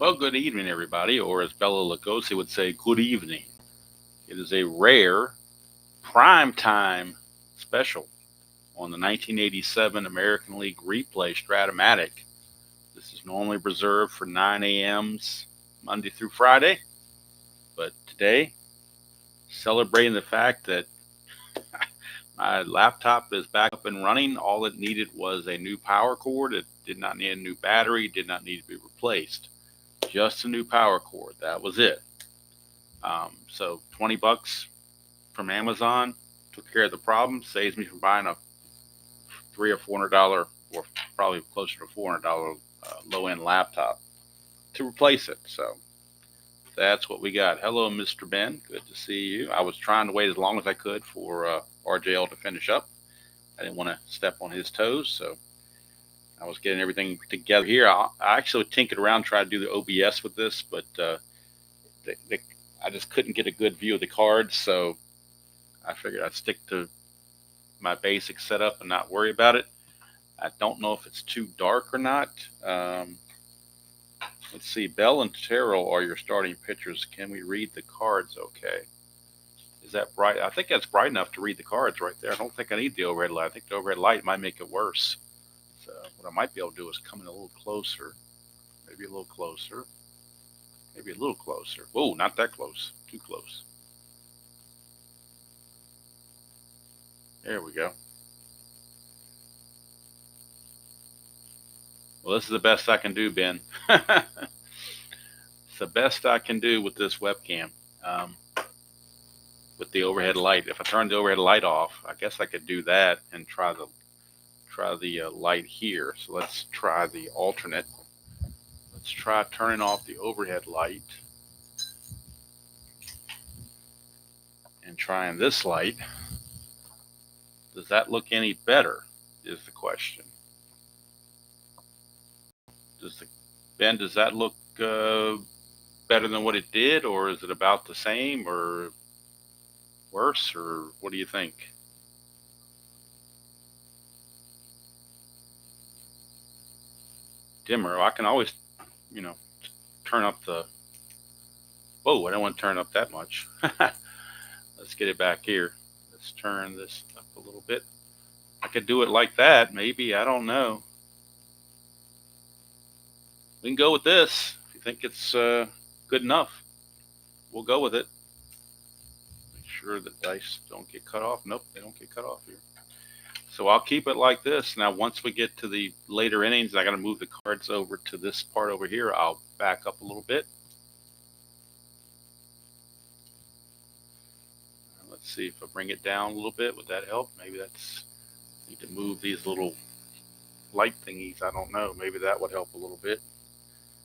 Well, good evening, everybody, or as Bella Lugosi would say, good evening. It is a rare prime time special on the 1987 American League replay Strat-O-Matic. This is normally reserved for 9 a.m.s Monday through Friday, but today, celebrating the fact that my laptop is back up and running, all it needed was a new power cord. It did not need a new battery, did not need to be replaced. Just a new power cord. That was it. So 20 bucks from Amazon took care of the problem. Saves me from buying a $300 or $400 or probably closer to $400 low-end laptop to replace it. So that's what we got. Hello, Mr. Ben. Good to see you. I was trying to wait as long as I could for RJL to finish up. I didn't want to step on his toes, so I was getting everything together here. I actually tinkered around, tried to do the OBS with this, but I just couldn't get a good view of the cards, so I figured I'd stick to my basic setup and not worry about it. I don't know if it's too dark or not. Let's see. Bell and Terrell are your starting pitchers. Can we read the cards okay? Is that bright? I think that's bright enough to read the cards right there. I don't think I need the overhead light. I think the overhead light might make it worse. So what I might be able to do is come in a little closer. Maybe a little closer. Maybe a little closer. Whoa, not that close. Too close. There we go. Well, this is the best I can do, Ben. It's the best I can do with this webcam. With the overhead light. If I turn the overhead light off, I guess I could do that and try the light here. So let's try the alternate. Let's try turning off the overhead light and trying this light. Does that look any better is the question. Ben, does that look better than what it did, or is it about the same, or worse, or what do you think? Dimmer. I can always, turn up the. Whoa, I don't want to turn up that much. Let's get it back here. Let's turn this up a little bit. I could do it like that, maybe. I don't know. We can go with this. If you think it's good enough, we'll go with it. Make sure the dice don't get cut off. Nope, they don't get cut off here. So I'll keep it like this. Now, once we get to the later innings, I got to move the cards over to this part over here. I'll back up a little bit. Let's see if I bring it down a little bit. Would that help? Maybe that's need to move these little light thingies. I don't know. Maybe that would help a little bit.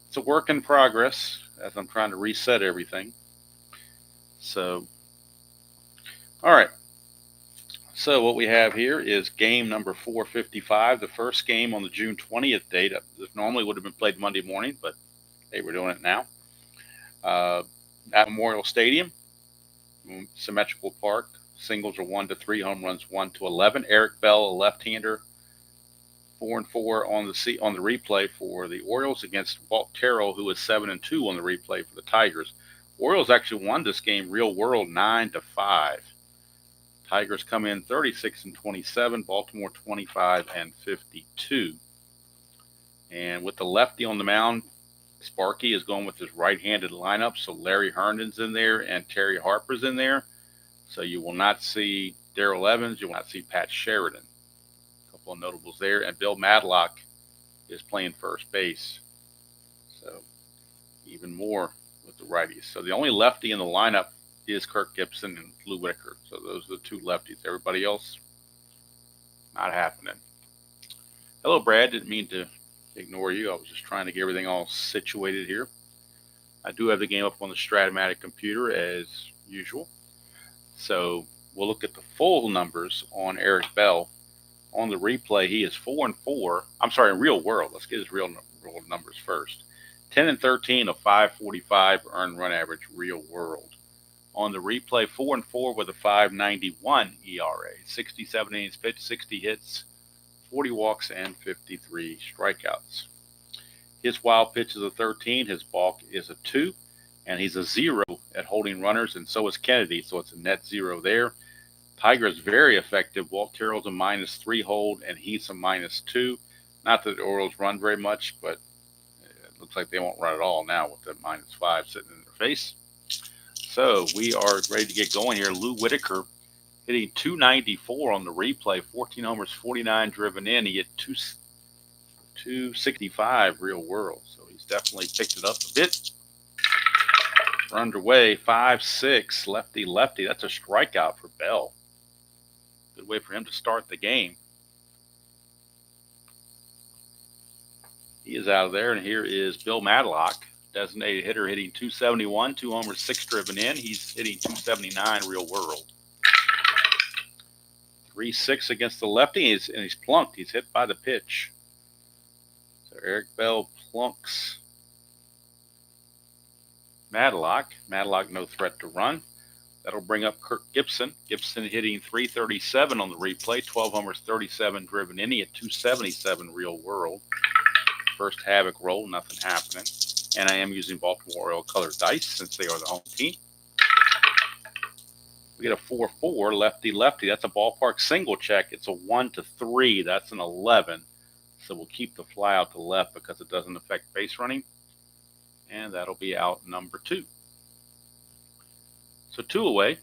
It's a work in progress as I'm trying to reset everything. So, all right. So what we have here is game number 455, the first game on the June 20th date. This normally would have been played Monday morning, but hey, we're doing it now. At Memorial Stadium, symmetrical park. Singles are 1-3, home runs 1-11. Eric Bell, a left-hander, 4-4 on the replay for the Orioles against Walt Terrell, who is 7-2 on the replay for the Tigers. Orioles actually won this game real world 9-5. Tigers come in 36-27, Baltimore 25-52. And with the lefty on the mound, Sparky is going with his right-handed lineup. So Larry Herndon's in there and Terry Harper's in there. So you will not see Darrell Evans. You will not see Pat Sheridan. A couple of notables there. And Bill Madlock is playing first base. So even more with the righties. So the only lefty in the lineup is Kirk Gibson and Lou Whitaker. So those are the two lefties. Everybody else, not happening. Hello, Brad. Didn't mean to ignore you. I was just trying to get everything all situated here. I do have the game up on the Strat-O-Matic computer as usual. So we'll look at the full numbers on Eric Bell. On the replay, he is 4-4. I'm sorry, in real world. Let's get his real numbers first. 10-13, a 5.45 earned run average, real world. On the replay, 4-4 with a 5.91 ERA, 67 innings pitched, 60 hits, 40 walks, and 53 strikeouts. His wild pitch is a 13. His balk is a 2. And he's a 0 at holding runners, and so is Kennedy. So it's a net 0 there. Tiger is very effective. Walt Terrell's a -3 hold, and he's a -2. Not that the Orioles run very much, but it looks like they won't run at all now with the -5 sitting in their face. So we are ready to get going here. Lou Whitaker hitting 294 on the replay, 14 homers, 49 driven in. He hit 265 real world. So he's definitely picked it up a bit. We're underway, 5-6, lefty. That's a strikeout for Bell. Good way for him to start the game. He is out of there, and here is Bill Madlock, designated hitter, hitting 271, 2 homers, 6 driven in. He's hitting 279 real world. 3-6 against the lefty, and he's plunked. He's hit by the pitch. So Eric Bell plunks Madlock. Madlock no threat to run. That'll bring up Kirk Gibson. Gibson hitting 337 on the replay, 12 homers, 37 driven in. He at 277 real world. First Havoc roll, nothing happening. And I am using Baltimore Oriole colored dice since they are the home team. We get a 4-4, lefty. That's a ballpark single check. It's a 1-3. That's an 11. So we'll keep the fly out to left because it doesn't affect base running. And that'll be out number 2. So 2 away.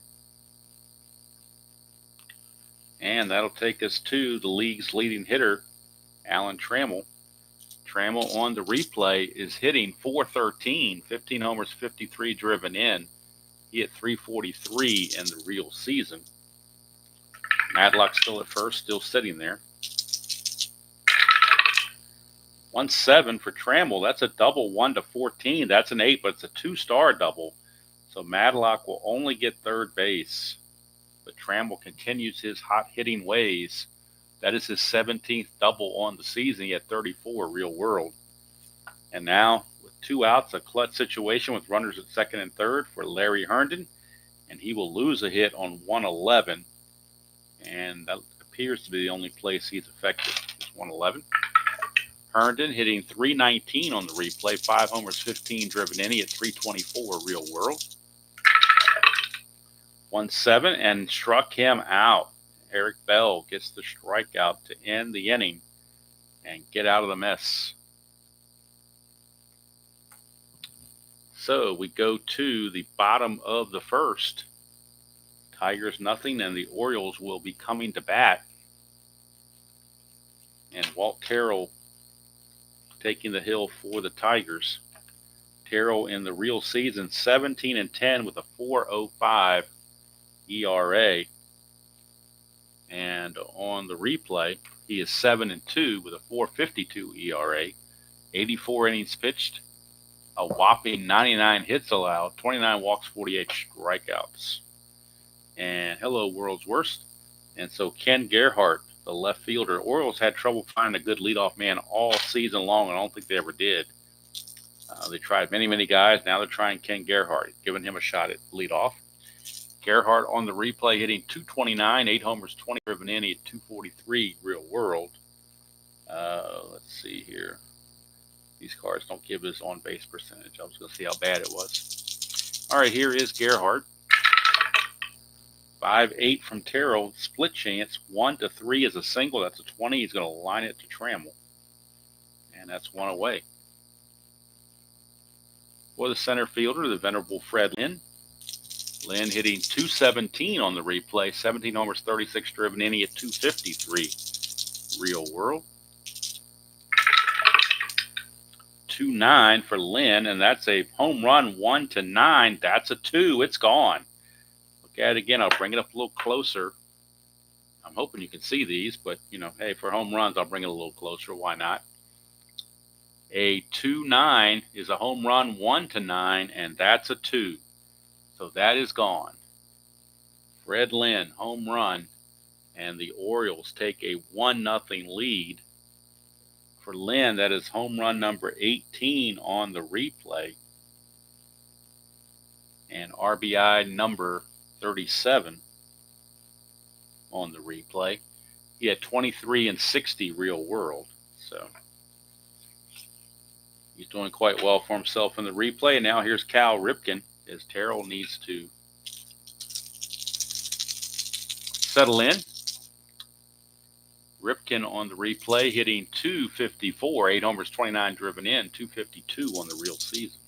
And that'll take us to the league's leading hitter, Alan Trammell. Trammell on the replay is hitting 413, 15 homers, 53 driven in. He hit 343 in the real season. Madlock still at first, still sitting there. 1-7 for Trammell. That's a double, 1-14. That's an 8, but it's a 2-star double. So Madlock will only get third base. But Trammell continues his hot hitting ways. That is his 17th double on the season. He had 34 real world. And now with 2 outs, a clutch situation with runners at second and third for Larry Herndon. And he will lose a hit on 111. And that appears to be the only place he's effective, is 111. Herndon hitting 319 on the replay, 5 homers, 15 driven in. He at 324 real world. 1-7 and struck him out. Eric Bell gets the strikeout to end the inning and get out of the mess. So we go to the bottom of the first. Tigers nothing, and the Orioles will be coming to bat. And Walt Terrell taking the hill for the Tigers. Terrell in the real season, 17-10 with a 4.05 ERA. And on the replay, he is 7-2 with a 4.52 ERA. 84 innings pitched, a whopping 99 hits allowed, 29 walks, 48 strikeouts. And hello, world's worst. And so Ken Gerhart, the left fielder. Orioles had trouble finding a good leadoff man all season long, and I don't think they ever did. They tried many guys. Now they're trying Ken Gerhart, giving him a shot at leadoff. Gerhart on the replay hitting 229, 8 homers, 20 driven in. He had 243 real world. Let's see here. These cards don't give us on-base percentage. I was going to see how bad it was. All right, here is Gerhart. 5-8 from Terrell. Split chance. 1-3 is a single. That's a 20. He's going to line it to Trammell. And that's 1 away. For the center fielder, the venerable Fred Lynn. Lynn hitting 217 on the replay. 17 homers, 36 driven in. He at 253 real world. 2-9 for Lynn, and that's a home run. 1-9. That's a 2. It's gone. Look at it again. I'll bring it up a little closer. I'm hoping you can see these, but, hey, for home runs, I'll bring it a little closer. Why not? A 2-9 is a home run. 1-9, and that's a 2. So that is gone. Fred Lynn, home run, and the Orioles take a 1-0 lead. For Lynn, that is home run number 18 on the replay. And RBI number 37 on the replay. He had 23 and 60 real world. So He's doing quite well for himself in the replay. And now here's Cal Ripken as Terrell needs to settle in. Ripken on the replay hitting .254, 8 homers, 29 driven in, .252 on the real season.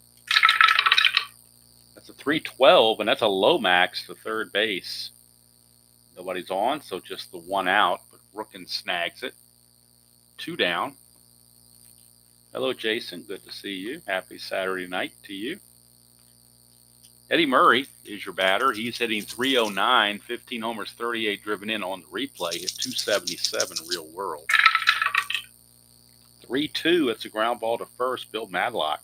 That's a .312, and that's a low max to third base. Nobody's on, so just the one out, but Ripken snags it. 2 down. Hello, Jason. Good to see you. Happy Saturday night to you. Eddie Murray is your batter. He's hitting .309, 15 homers, 38 driven in on the replay, hit .277 real world. 3-2, it's a ground ball to first, Bill Madlock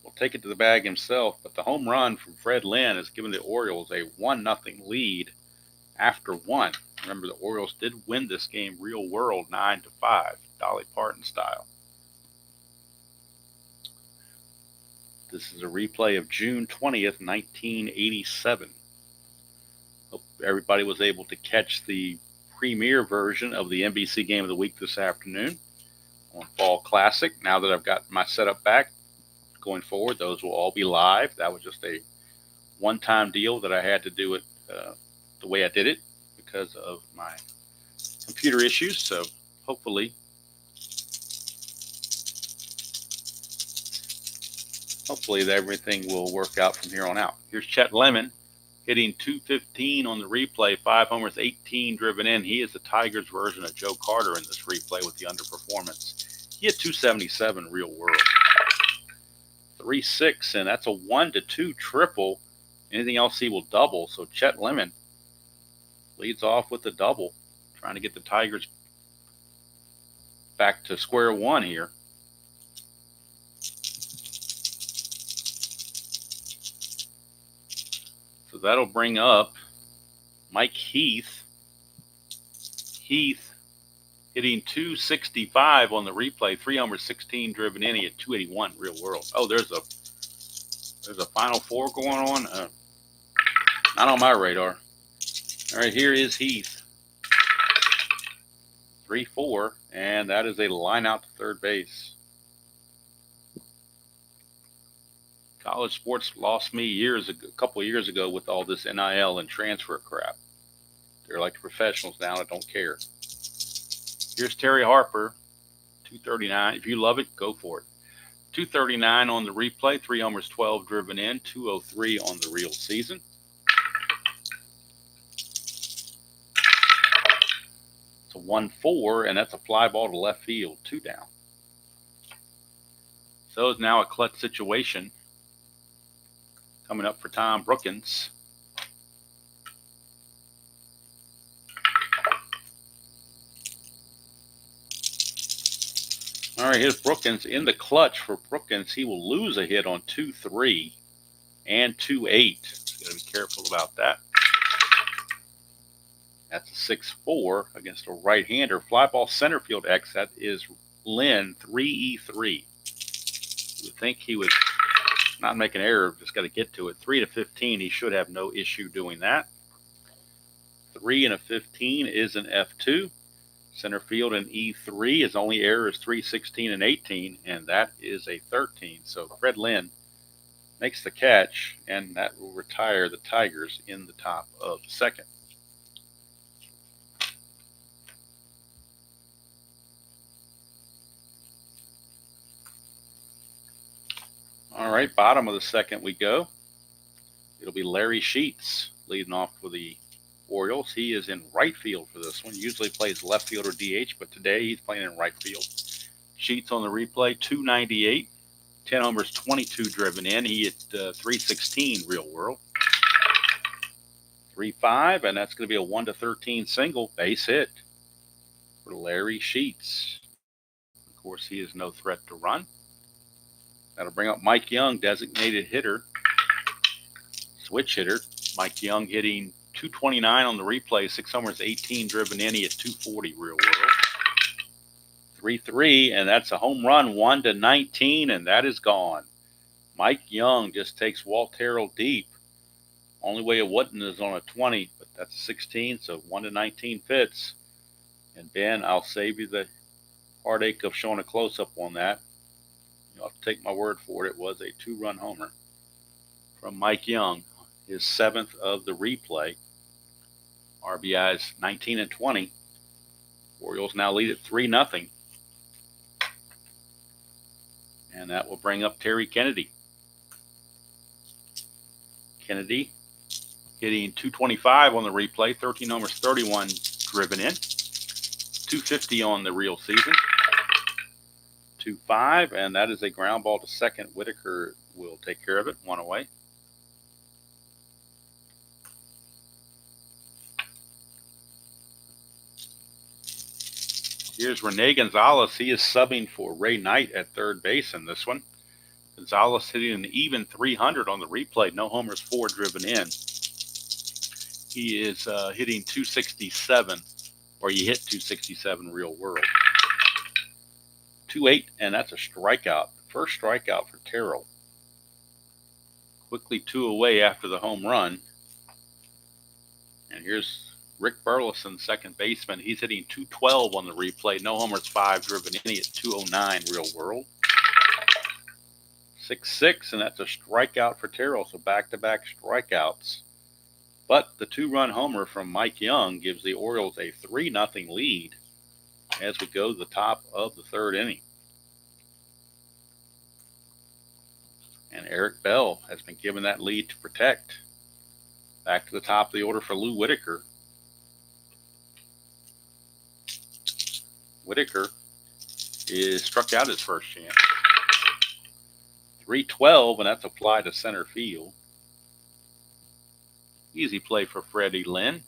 will take it to the bag himself, but the home run from Fred Lynn has given the Orioles a 1-0 lead after 1. Remember, the Orioles did win this game real world 9-5, Dolly Parton style. This is a replay of June 20th, 1987. Hope everybody was able to catch the premiere version of the NBC Game of the Week this afternoon on Fall Classic. Now that I've got my setup back going forward, those will all be live. That was just a one-time deal that I had to do it the way I did it because of my computer issues. So hopefully everything will work out from here on out. Here's Chet Lemon hitting .215 on the replay, 5 homers, 18 driven in. He is the Tigers version of Joe Carter in this replay with the underperformance. He had .277 real world. 3-6, and that's a 1-2 triple. Anything else he will double. So Chet Lemon leads off with the double, trying to get the Tigers back to square one here. So that'll bring up Mike Heath. Heath hitting .265 on the replay, 3 homers, 16 driven in. He had .281 real world. Oh, there's a Final Four going on. Not on my radar. All right, here is Heath. 3-4, and that is a line out to third base. College sports lost me a couple of years ago with all this NIL and transfer crap. They're like the professionals now that don't care. Here's Terry Harper, .239. If you love it, go for it. .239 on the replay, 3 homers, 12 driven in, .203 on the real season. It's a 1-4, and that's a fly ball to left field, 2 down. So it's now a clutch situation coming up for Tom Brookins. All right, here's Brookins in the clutch for Brookins. He will lose a hit on 2-3 and 2-8. Got to be careful about that. That's a 6-4 against a right-hander. Fly ball center field X. That is Lynn, 3-3. You would think he would not make an error, just got to get to it. 3-15, he should have no issue doing that. 3 and a 15 is an F2. Center field in E3. His only error is 3, 16, and 18, and that is a 13. So Fred Lynn makes the catch, and that will retire the Tigers in the top of second. All right, bottom of the second we go. It'll be Larry Sheets leading off for the Orioles. He is in right field for this one. Usually plays left field or DH, but today he's playing in right field. Sheets on the replay, .298, 10 homers, 22 driven in. He hit .316 real world. 3-5, and that's going to be a 1-13 single base hit for Larry Sheets. Of course, he is no threat to run. That'll bring up Mike Young, designated hitter, switch hitter. Mike Young hitting .229 on the replay, 6 homers, 18 driven in. He at .240 real world. 3-3, and that's a home run, 1-19, and that is gone. Mike Young just takes Walt Terrell deep. Only way it wouldn't is on a 20, but that's a 16, so 1-19 fits. And Ben, I'll save you the heartache of showing a close-up on that. You'll have to take my word for it. It was a 2-run homer from Mike Young, his 7th of the replay. RBIs 19 and 20. Orioles now lead at 3-0. And that will bring up Terry Kennedy. Kennedy hitting 225 on the replay, 13 homers, 31 driven in, 250 on the real season. 2-5, and that is a ground ball to second. Whitaker will take care of it, 1 away. Here's Rene Gonzalez. He is subbing for Ray Knight at third base in this one. Gonzalez hitting an even 300 on the replay. No homers, 4 driven in. He is hitting 267, or you hit 267 real world. 2-8, and that's a strikeout. First strikeout for Terrell. Quickly 2 away after the home run. And here's Rick Burleson, second baseman. He's hitting 212 on the replay. No homers, 5 driven in. He at 209 real world. 6-6, and that's a strikeout for Terrell. So back-to-back strikeouts. But the 2-run homer from Mike Young gives the Orioles a 3-0 lead as we go to the top of the 3rd inning. And Eric Bell has been given that lead to protect. Back to the top of the order for Lou Whitaker. Whitaker is struck out his first chance. 3-12, and that's a fly to center field. Easy play for Freddie Lynn.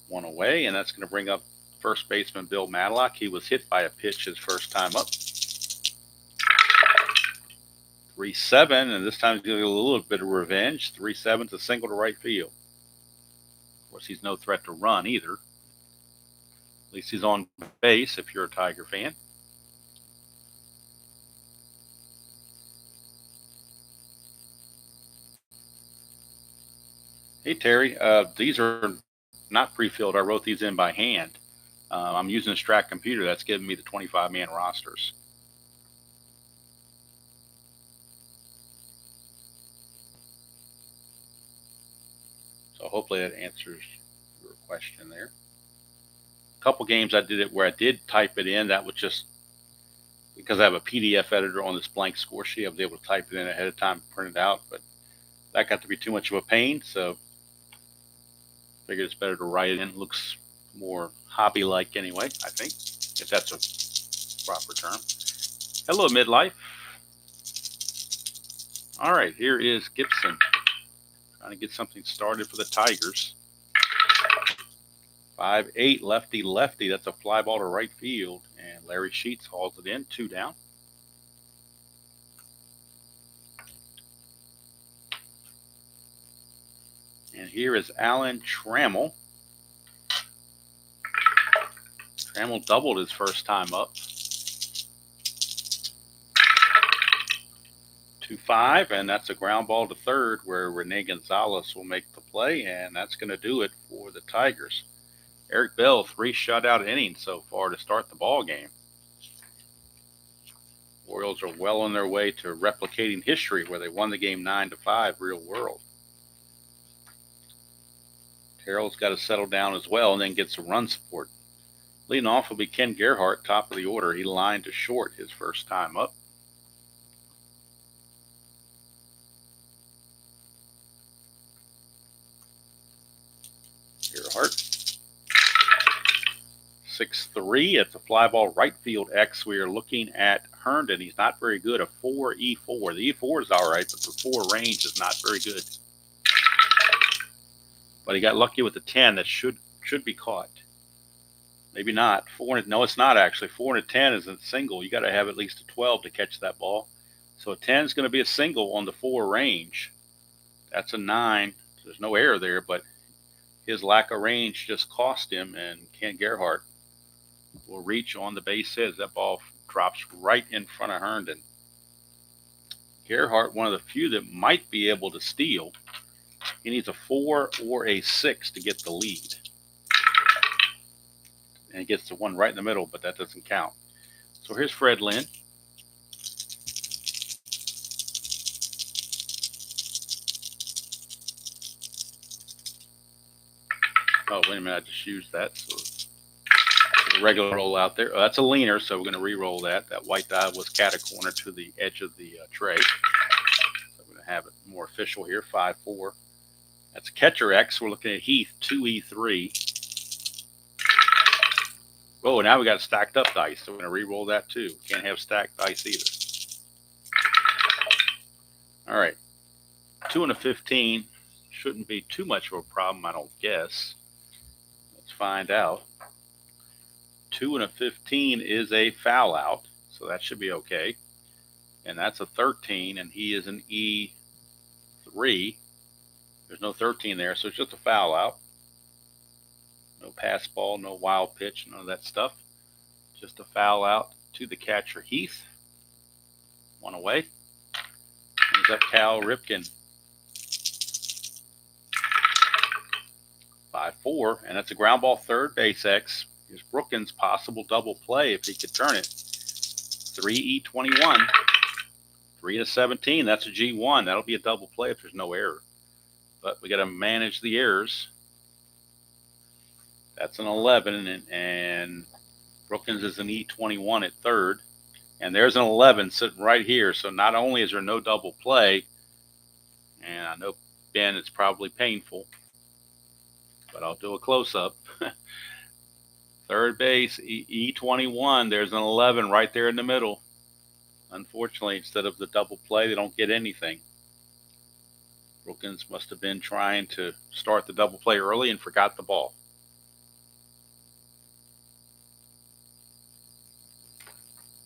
1 away, and that's going to bring up first baseman Bill Matlock. He was hit by a pitch his first time up. 3-7, and this time he's going to get a little bit of revenge. 3-7 to single to right field. Of course, he's no threat to run either. At least he's on base if you're a Tiger fan. Hey, Terry, these are not pre-filled. I wrote these in by hand. I'm using a Strat computer. That's giving me the 25-man rosters. So hopefully that answers your question there. A couple games I did it where I did type it in. That was just because I have a PDF editor on this blank score sheet. I was able to type it in ahead of time, print it out, but that got to be too much of a pain. So figured it's better to write it in. It looks more hobby-like anyway, I think, if that's a proper term. Hello, midlife. All right, here is Gibson trying to get something started for the Tigers. 5-8, lefty. That's a fly ball to right field, and Larry Sheets hauls it in, 2 down. And here is Alan Trammell. Trammell doubled his first time up. 2-5, and that's a ground ball to third where Rene Gonzalez will make the play, and that's going to do it for the Tigers. Eric Bell, 3 shutout innings so far to start the ball game. Orioles are well on their way to replicating history where they won the game 9-5 real world. Terrell's got to settle down as well and then get some run support. Leading off will be Ken Gerhardt, top of the order. He lined to short his first time up. Gerhardt. 6-3. It's a fly ball right field X. We are looking at Herndon. He's not very good. A 4 E4. The E4 is all right, but the 4 range is not very good. But he got lucky with the 10 that should be caught. Maybe not. 4. No, it's not actually. 4 and a 10 isn't single. You got to have at least a 12 to catch that ball. So a 10 is going to be a single on the 4 range. That's a 9. There's no error there, but his lack of range just cost him, and Ken Gerhardt will reach on the base hit. That ball drops right in front of Herndon. Gerhardt, one of the few that might be able to steal. He needs a 4 or a 6 to get the lead. And he gets the one right in the middle, but that doesn't count. So here's Fred Lynn. Oh, wait a minute, I just used that. So the regular roll out there. Oh, that's a leaner, so we're going to re-roll that. That white die was cat-a-corner to the edge of the tray. So we're going to have it more official here, 5-4. That's catcher X. We're looking at Heath, 2E3. Oh, now we got stacked up dice, so we're going to re-roll that too. Can't have stacked dice either. All right, 2 and a 15. Shouldn't be too much of a problem, I don't guess. Let's find out. 2 and a 15 is a foul out, so that should be okay. And that's a 13, and he is an E3. There's no 13 there, so it's just a foul out. No pass ball, no wild pitch, none of that stuff. Just a foul out to the catcher, Heath. One away. Brings up Cal Ripken. 5-4, and that's a ground ball third base X. Here's Brookins' possible double play if he could turn it. 3E21. 3 to 17, that's a G1. That'll be a double play if there's no error. But we got to manage the errors. That's an 11, and Brookins is an E21 at third. And there's an 11 sitting right here. So not only is there no double play, and I know, Ben, it's probably painful, but I'll do a close-up. Third base, E21, there's an 11 right there in the middle. Unfortunately, instead of the double play, they don't get anything. Brookins must have been trying to start the double play early and forgot the ball.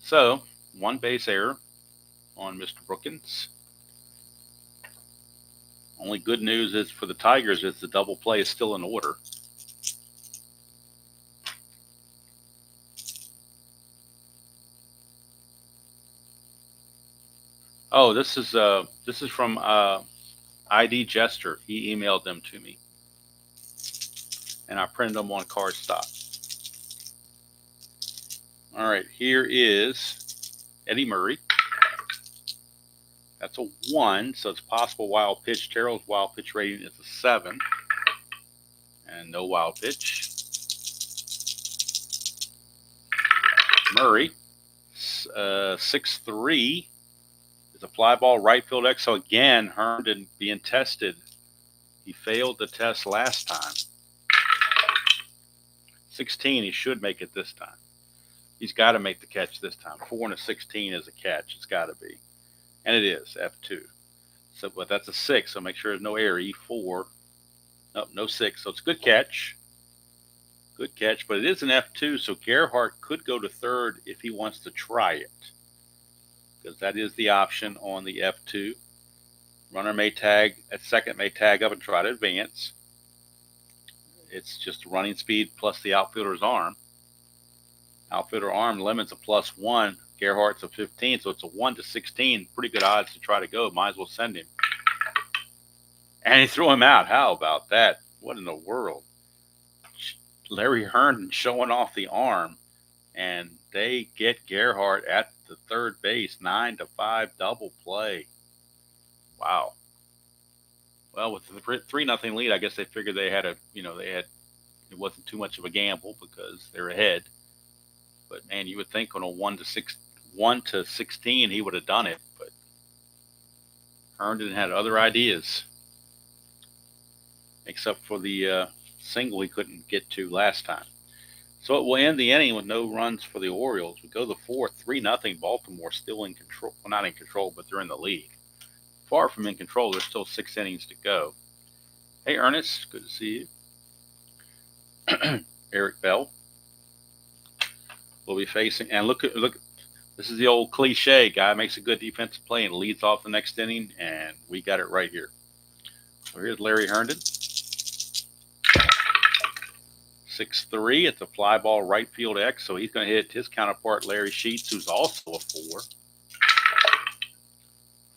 So, one base error on Mr. Brookins. Only good news is for the Tigers is the double play is still in order. Oh, this is from ID Jester. He emailed them to me, and I printed them on cardstock. All right, here is Eddie Murray. That's a 1, so it's possible wild pitch. Terrell's wild pitch rating is a 7, and no wild pitch. Murray, 6-3. It's a fly ball right field X. So again, Herndon being tested. He failed the test last time. 16, he should make it this time. He's got to make the catch this time. 4 and a 16 is a catch. It's got to be. And it is, F2. So, but that's a 6, so make sure there's no error. E4. Nope, no 6. So it's a good catch. Good catch, but it is an F2, so Gerhardt could go to third if he wants to try it, because that is the option on the F2. Runner may tag at second, may tag up and try to advance. It's just running speed plus the outfielder's arm. Outfielder arm limits a +1. Gerhardt's a 15, so it's a 1 to 16. Pretty good odds to try to go. Might as well send him. And he threw him out. How about that? What in the world? Larry Herndon showing off the arm, and they get Gerhardt at the third base. 9-5 double play. Wow. Well, with the 3-0 lead, I guess they figured they had it wasn't too much of a gamble because they're ahead. But man, you would think on a 1 to 16 he would have done it, but Herndon had other ideas, except for the single he couldn't get to last time. So it will end the inning with no runs for the Orioles. We go to the fourth, 3-0. Baltimore still in control. Well, not in control, but they're in the lead. Far from in control. There's still 6 innings to go. Hey, Ernest, good to see you. Eric Bell will be facing, and look. This is the old cliche: guy makes a good defensive play and leads off the next inning, and we got it right here. So here's Larry Herndon. 6-3. It's a fly ball right field X, so he's going to hit his counterpart Larry Sheets, who's also a 4.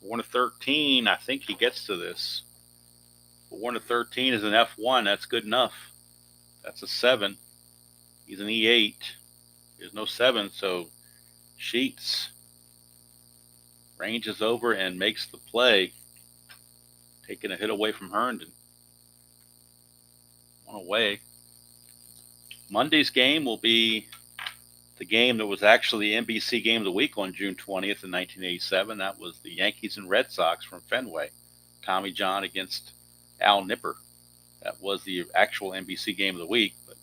4 to 13. I think he gets to this. 4 to 13 is an F1. That's good enough. That's a 7. He's an E8. There's no 7, so Sheets ranges over and makes the play, taking a hit away from Herndon. One away. Monday's game will be the game that was actually the NBC Game of the Week on June 20th in 1987. That was the Yankees and Red Sox from Fenway. Tommy John against Al Nipper. That was the actual NBC Game of the Week, but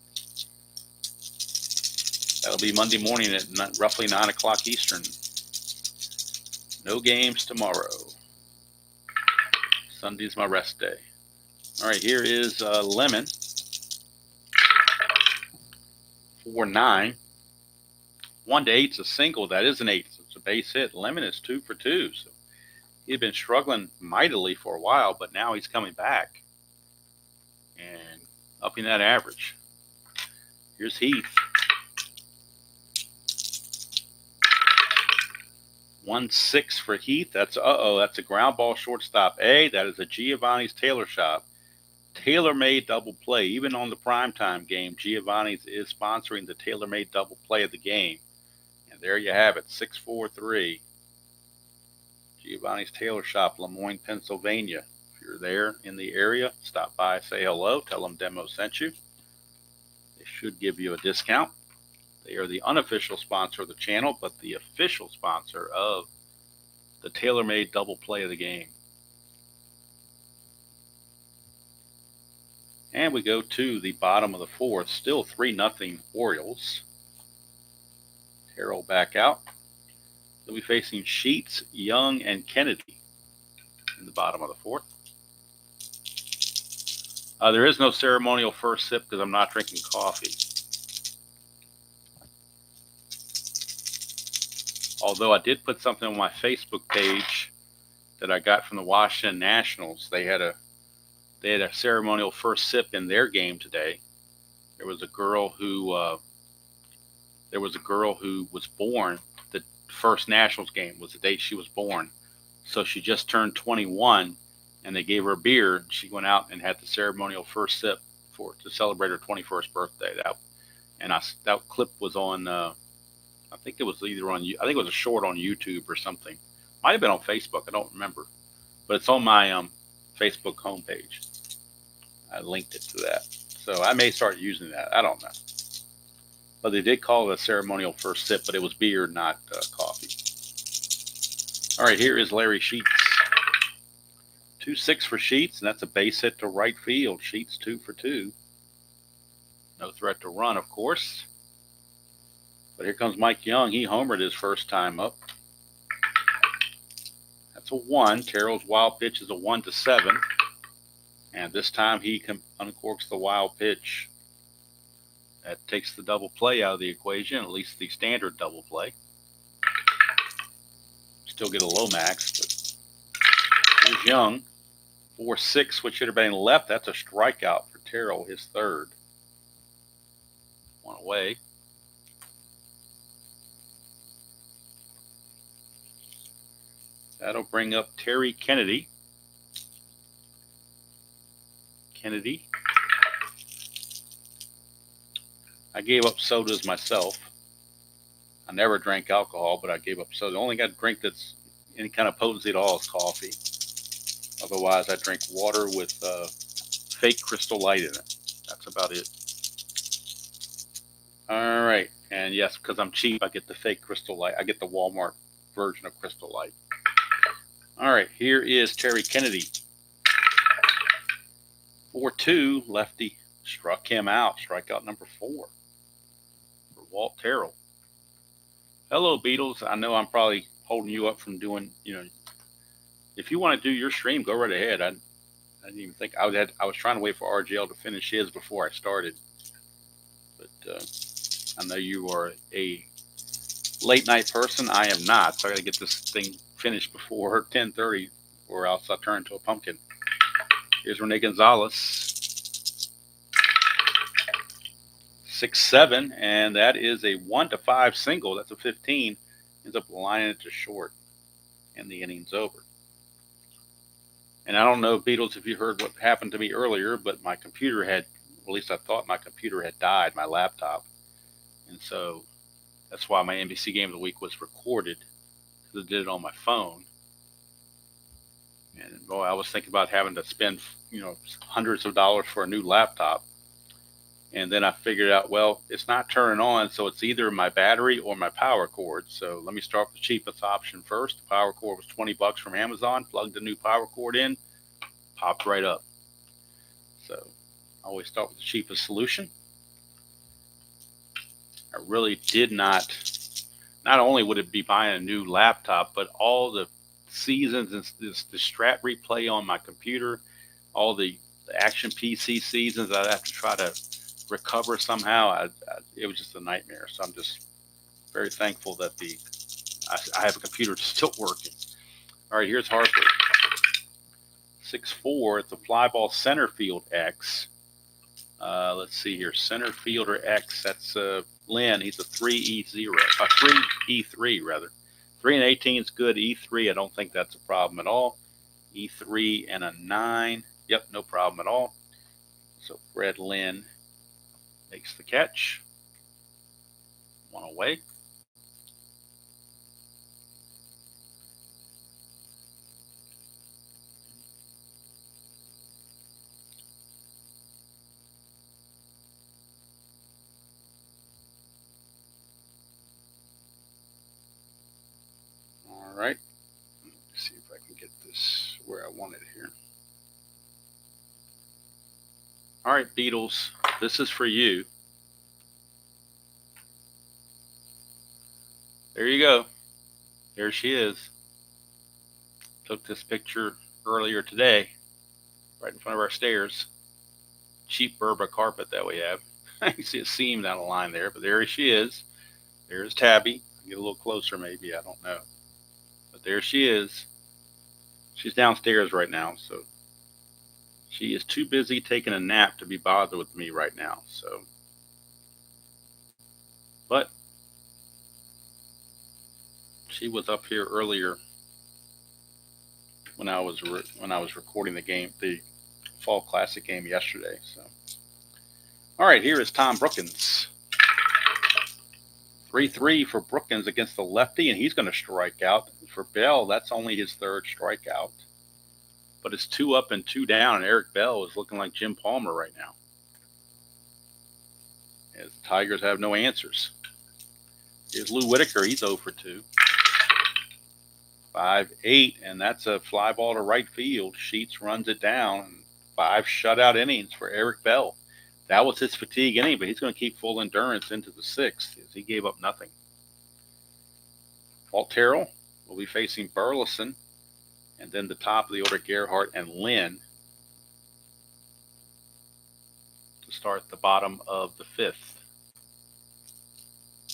that'll be Monday morning at roughly 9 o'clock Eastern. No games tomorrow. Sunday's my rest day. All right, here is Lemon. 4-9. 1-8's a single. That is an 8. So it's a base hit. Lemon is 2 for 2. So he'd been struggling mightily for a while, but now he's coming back and upping that average. Here's Heath. 1-6 for Heath. That's a ground ball shortstop A. That is a Giovanni's Tailor Shop. Tailor-made double play. Even on the primetime game, Giovanni's is sponsoring the tailor-made double play of the game. And there you have it, 643. Giovanni's Tailor Shop, Lemoyne, Pennsylvania. If you're there in the area, stop by, say hello, tell them Demo sent you. They should give you a discount. They are the unofficial sponsor of the channel, but the official sponsor of the tailor-made double play of the game. And we go to the bottom of the fourth, still 3-0 Orioles. Terrell back out. They'll be facing Sheets, Young, and Kennedy in the bottom of the fourth. There is no ceremonial first sip because I'm not drinking coffee. Although I did put something on my Facebook page that I got from the Washington Nationals. They had a ceremonial first sip in their game today. There was a girl who was born. The first Nationals game was the date she was born. So she just turned 21, and they gave her a beer. She went out and had the ceremonial first sip to celebrate her 21st birthday. That clip was on. I think it was a short on YouTube or something. Might have been on Facebook. I don't remember, but it's on my Facebook homepage. I linked it to that, so I may start using that. I don't know, but they did call it a ceremonial first sip, but it was beer, not coffee. All right, here is Larry Sheets. 2-6 for Sheets, and that's a base hit to right field. Sheets 2 for 2. No threat to run, of course. But here comes Mike Young. He homered his first time up. That's a 1. Terrell's wild pitch is a 1-7. And this time he uncorks the wild pitch. That takes the double play out of the equation, at least the standard double play. Still get a low max, but here's Young. 4-6, which should have been left. That's a strikeout for Terrell, his third. 1 away. That'll bring up Terry Kennedy. I gave up sodas myself. I never drank alcohol, but I gave up soda. The only drink that's any kind of potency at all is coffee. Otherwise, I drink water with fake Crystal Light in it. That's about it. All right. And yes, because I'm cheap, I get the fake Crystal Light. I get the Walmart version of Crystal Light. All right, here is Terry Kennedy. 4-2, lefty struck him out. Strikeout number 4 for Walt Terrell. Hello, Beatles. I know I'm probably holding you up from doing, if you want to do your stream, go right ahead. I didn't even think I was trying to wait for RGL to finish his before I started. But I know you are a late night person. I am not, so I got to get this thing finished before 10:30, or else I'll turn into a pumpkin. Here's Rene Gonzalez. 6-7, and that is a 1-5 single. That's a 15. Ends up lining it to short, and the inning's over. And I don't know, Beatles, if you heard what happened to me earlier, but my computer at least I thought my computer had died, my laptop. And so that's why my NBC Game of the Week was recorded, because I did it on my phone. And boy, I was thinking about having to spend, hundreds of dollars for a new laptop. And then I figured out, well, it's not turning on, so it's either my battery or my power cord. So let me start with the cheapest option first. The power cord was 20 bucks from Amazon. Plugged the new power cord in, popped right up. So I always start with the cheapest solution. I really did not only would it be buying a new laptop, but all the seasons and the Strat replay on my computer, all the action PC seasons I'd have to try to recover somehow. It was just a nightmare. So I'm just very thankful that I have a computer still working. All right, here's Harper. 6'4". It's a fly ball center field X. Let's see here. Center fielder X. That's Lynn. He's a 3E0. 3E3 rather. 3 and 18 is good. E3, I don't think that's a problem at all. E3 and a 9. Yep, no problem at all. So Fred Lynn makes the catch. One away. All right. Let's see if I can get this where I want it here. All right, Beatles, this is for you. There you go. There she is. Took this picture earlier today, right in front of our stairs. Cheap Berba carpet that we have. You can see a seam down the line there, but there she is. There's Tabby. Get a little closer maybe, I don't know. But there she is. She's downstairs right now, so she is too busy taking a nap to be bothered with me right now. So, but she was up here earlier when I was recording the Fall Classic game yesterday. So, all right, here is Tom Brookins. 3-3 for Brookins against the lefty, and he's going to strike out. For Bell, that's only his third strikeout. But it's 2 up and 2 down, and Eric Bell is looking like Jim Palmer right now, as the Tigers have no answers. Here's Lou Whitaker. He's 0 for 2. 5-8, and that's a fly ball to right field. Sheets runs it down. 5 shutout innings for Eric Bell. That was his fatigue inning, but he's going to keep full endurance into the 6th as he gave up nothing. Walt Terrell will be facing Burleson, and then the top of the order, Gerhardt and Lynn, to start the bottom of the 5th.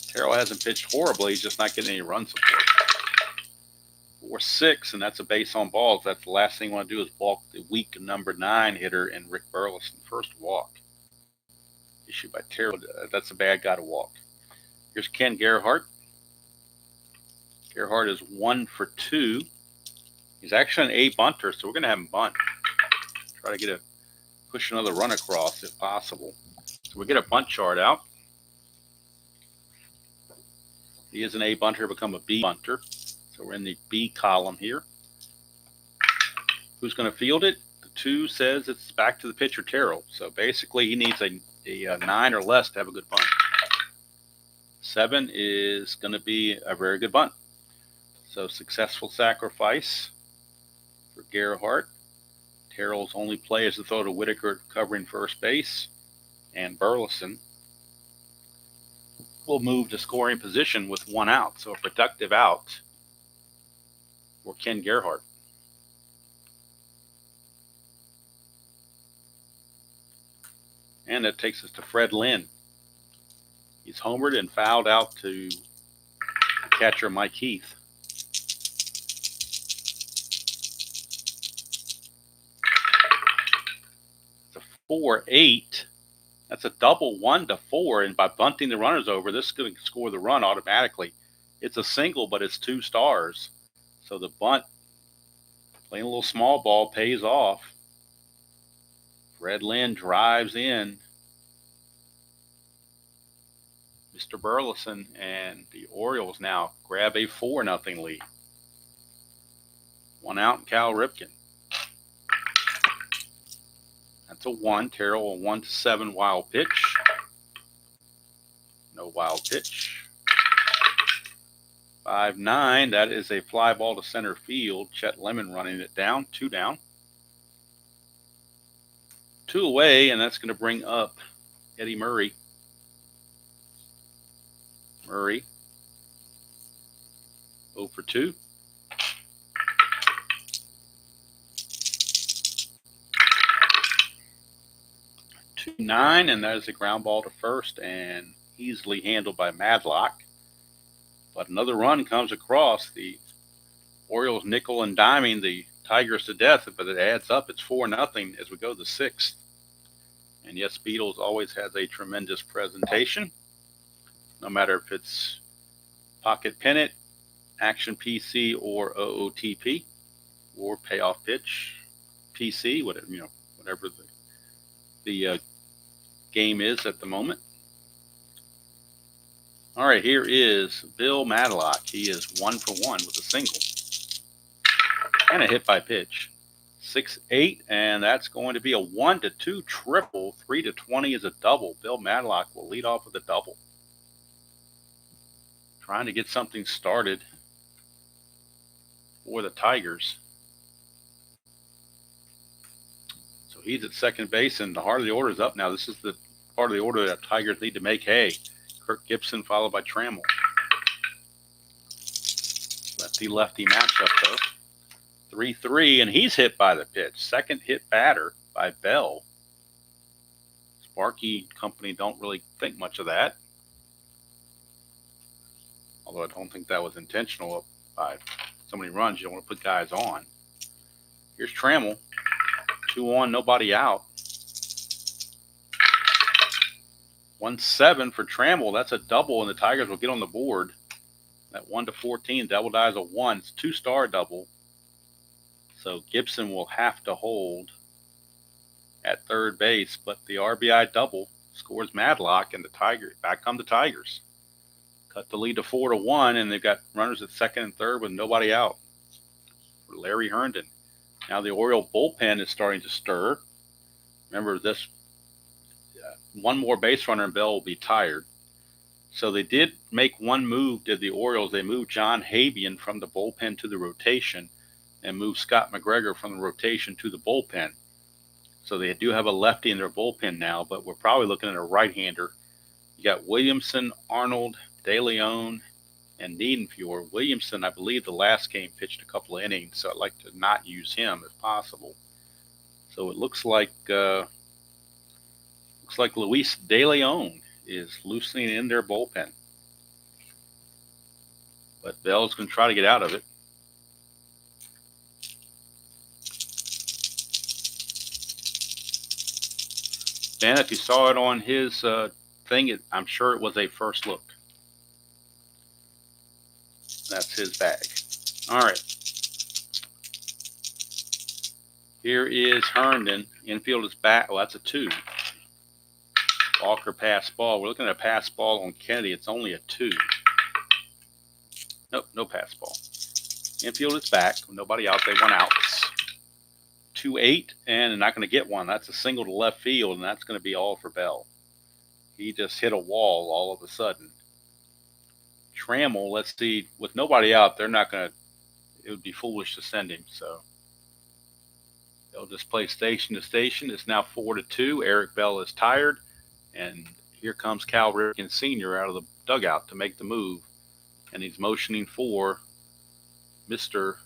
Terrell hasn't pitched horribly. He's just not getting any run support. 4-6, and that's a base on balls. That's the last thing you want to do is balk the weak number 9 hitter in Rick Burleson. First walk issued by Terrell. That's a bad guy to walk. Here's Ken Gerhardt. Gerhardt is 1 for 2. He's actually an A bunter, so we're going to have him bunt. Try to push another run across if possible. So we get a bunt chart out. He is an A bunter, become a B bunter. So we're in the B column here. Who's going to field it? The 2 says it's back to the pitcher, Terrell. So basically he needs a 9 or less to have a good bunt. 7 is going to be a very good bunt. So successful sacrifice for Gerhardt. Terrell's only play is to throw to Whitaker covering first base. And Burleson will move to scoring position with 1 out. So a productive out for Ken Gerhardt. And that takes us to Fred Lynn. He's homered and fouled out to catcher Mike Heath. It's a 4-8. That's a double 1 to 4, and by bunting the runners over, this is going to score the run automatically. It's a single, but it's 2 stars. So the bunt, playing a little small ball, pays off. Fred Lynn drives in Mr. Burleson, and the Orioles now grab a 4-0 lead. 1 out, and Cal Ripken. That's a 1. Terrell, a 1-7 wild pitch. No wild pitch. 5-9. That is a fly ball to center field. Chet Lemon running it down. 2 down. 2 away, and that's going to bring up Eddie Murray. Murray 0 for 2. Two 9, and that is a ground ball to first and easily handled by Madlock. But another run comes across. The Orioles nickel and diming the Tigers to death, but it adds up. It's 4-0 as we go to the 6th. And yes, Beatles always has a tremendous presentation, no matter if it's pocket pennant, action PC, or OOTP, or payoff pitch PC, whatever the game is at the moment. All right, here is Bill Madlock. He is 1 for 1 with a single and a hit by pitch. 6-8, and that's going to be a 1-2 triple. 3-20 is a double. Bill Madlock will lead off with a double. Trying to get something started for the Tigers. So he's at second base, and the heart of the order is up now. This is the part of the order that Tigers need to make hay. Kirk Gibson followed by Trammell. Lefty-lefty matchup, though. 3-3, and he's hit by the pitch. Second hit batter by Bell. Sparky company don't really think much of that. Although I don't think that was intentional by so many runs. You don't want to put guys on. Here's Trammell. 2 on, nobody out. 1-7 for Trammell. That's a double, and the Tigers will get on the board. That 1-14 double dies a 1. It's 2-star double. So Gibson will have to hold at third base, but the RBI double scores Madlock, and the Tigers back come the Tigers. Cut the lead to 4-1, and they've got runners at second and third with nobody out for Larry Herndon. Now the Oriole bullpen is starting to stir. Remember this, one more base runner and Bell will be tired. So they did make one move, did the Orioles. They moved John Habian from the bullpen to the rotation and moved Scott McGregor from the rotation to the bullpen. So they do have a lefty in their bullpen now, but we're probably looking at a right-hander. You got Williamson, Arnold, De Leon, and Niedenfuhr. Williamson, I believe the last game pitched a couple of innings, so I'd like to not use him if possible. So it looks like Luis De Leon is loosening in their bullpen. But Bell's going to try to get out of it. Ben, if you saw it on his thing, I'm sure it was a first look. That's his bag. All right. Here is Herndon. Infield is back. Well, that's a 2. Walker pass ball. We're looking at a pass ball on Kennedy. It's only a 2. Nope, no pass ball. Infield is back. Nobody out. They went outs. 2-8, and they're not going to get one. That's a single to left field, and that's going to be all for Bell. He just hit a wall all of a sudden. Trammell, let's see, with nobody out, they're not going to, it would be foolish to send him, so they'll just play station to station. It's now 4-2. Eric Bell is tired, and here comes Cal Ripken Sr. out of the dugout to make the move, and he's motioning for Mr.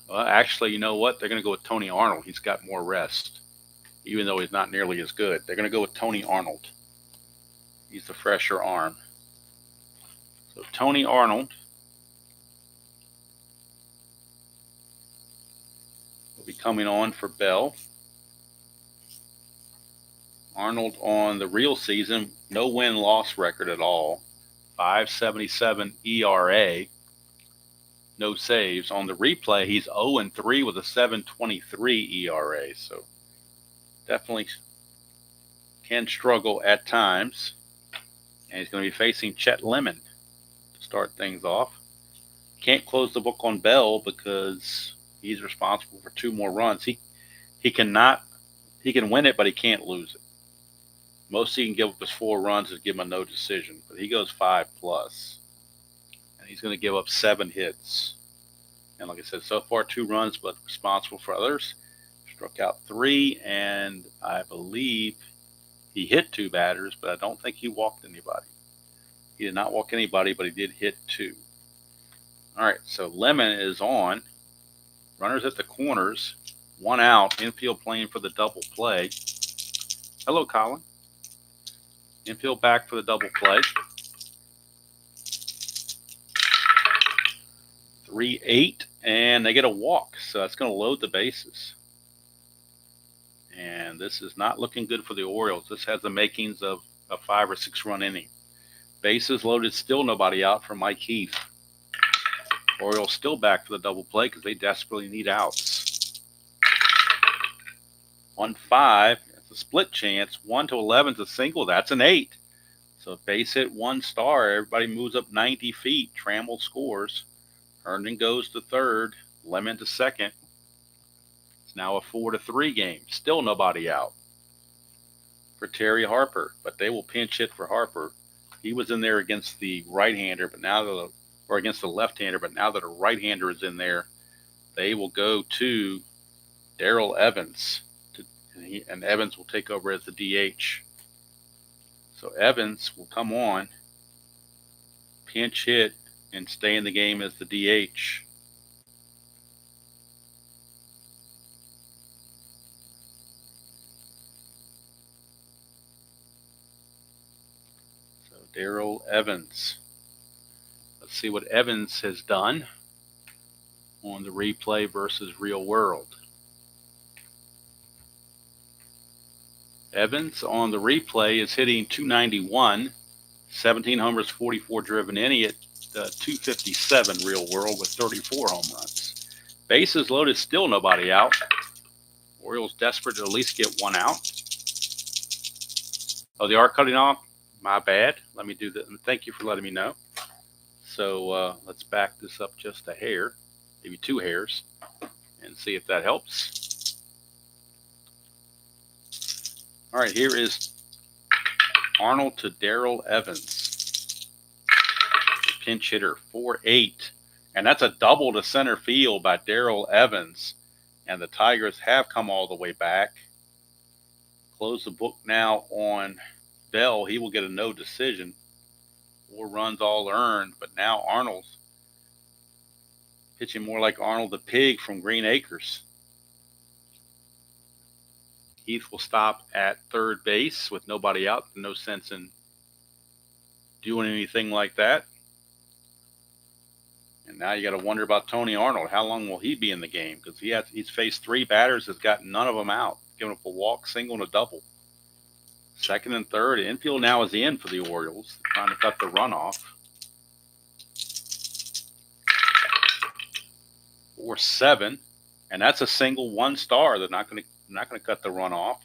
Well, actually, you know what? They're going to go with Tony Arnold. He's got more rest, even though he's not nearly as good. They're going to go with Tony Arnold. He's the fresher arm. So Tony Arnold will be coming on for Bell. Arnold on the real season, no win-loss record at all. 5.77 ERA. No saves. On the replay, he's 0-3 with a 7.23 ERA. So definitely can struggle at times. And he's going to be facing Chet Lemon to start things off. Can't close the book on Bell because he's responsible for 2 more runs. He cannot He can win it, but he can't lose it. Most he can give up is 4 runs and give him a no decision, but he goes 5 plus, and he's going to give up 7 hits. And like I said, so far 2 runs, but responsible for others. Struck out 3, and I believe he hit 2 batters, but I don't think he walked anybody. He did not walk anybody, but he did hit 2. All right, so Lemon is on. Runners at the corners, 1 out. Infield playing for the double play. Hello, Colin. Infield back for the double play. 3-8, and they get a walk, so that's going to load the bases. And this is not looking good for the Orioles. This has the makings of a 5 or 6 run inning. Bases loaded, still nobody out for Mike Heath. Orioles still back for the double play because they desperately need outs. 1-5, it's a split chance. 1 to 11 is a single. That's an 8. So base hit 1 star. Everybody moves up 90 feet. Trammell scores. Herndon goes to third. Lemon to second. It's now a 4-3 game. Still nobody out for Terry Harper, but they will pinch hit for Harper. He was in there against the right-hander, but now or against the left-hander, but now that a right-hander is in there, they will go to Darrell Evans, and Evans will take over as the DH. So Evans will come on, pinch hit, and stay in the game as the DH. So Darrell Evans. Let's see what Evans has done on the replay versus real world. Evans on the replay is hitting .291, 17 homers, 44 driven in. He hit .257 real world with 34 home runs. Bases loaded, still nobody out. Orioles desperate to at least get 1 out. Oh, they are cutting off? My bad. Let me do that. Thank you for letting me know. So let's back this up just a hair, maybe 2 hairs, and see if that helps. All right, here is Arnold to Darrell Evans. Pinch hitter, 4-8. And that's a double to center field by Darrell Evans. And the Tigers have come all the way back. Close the book now on Bell. He will get a no decision. 4 runs all earned. But now Arnold's pitching more like Arnold the Pig from Green Acres. Heath will stop at third base with nobody out. No sense in doing anything like that. And now you got to wonder about Tony Arnold. How long will he be in the game? Because he's faced 3 batters, has got none of them out. Giving up a walk, single, and a double. Second and third. Infield now is in for the Orioles. They're trying to cut the run off. 4-7. And that's a single, 1 star. They're not going to cut the run off.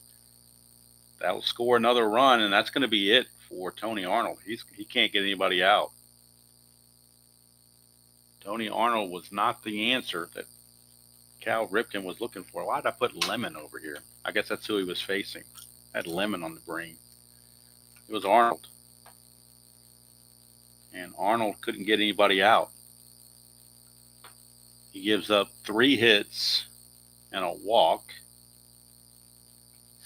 That will score another run, and that's going to be it for Tony Arnold. He can't get anybody out. Tony Arnold was not the answer that Cal Ripken was looking for. Why did I put Lemon over here? I guess that's who he was facing. I had Lemon on the brain. It was Arnold. And Arnold couldn't get anybody out. He gives up 3 hits and a walk.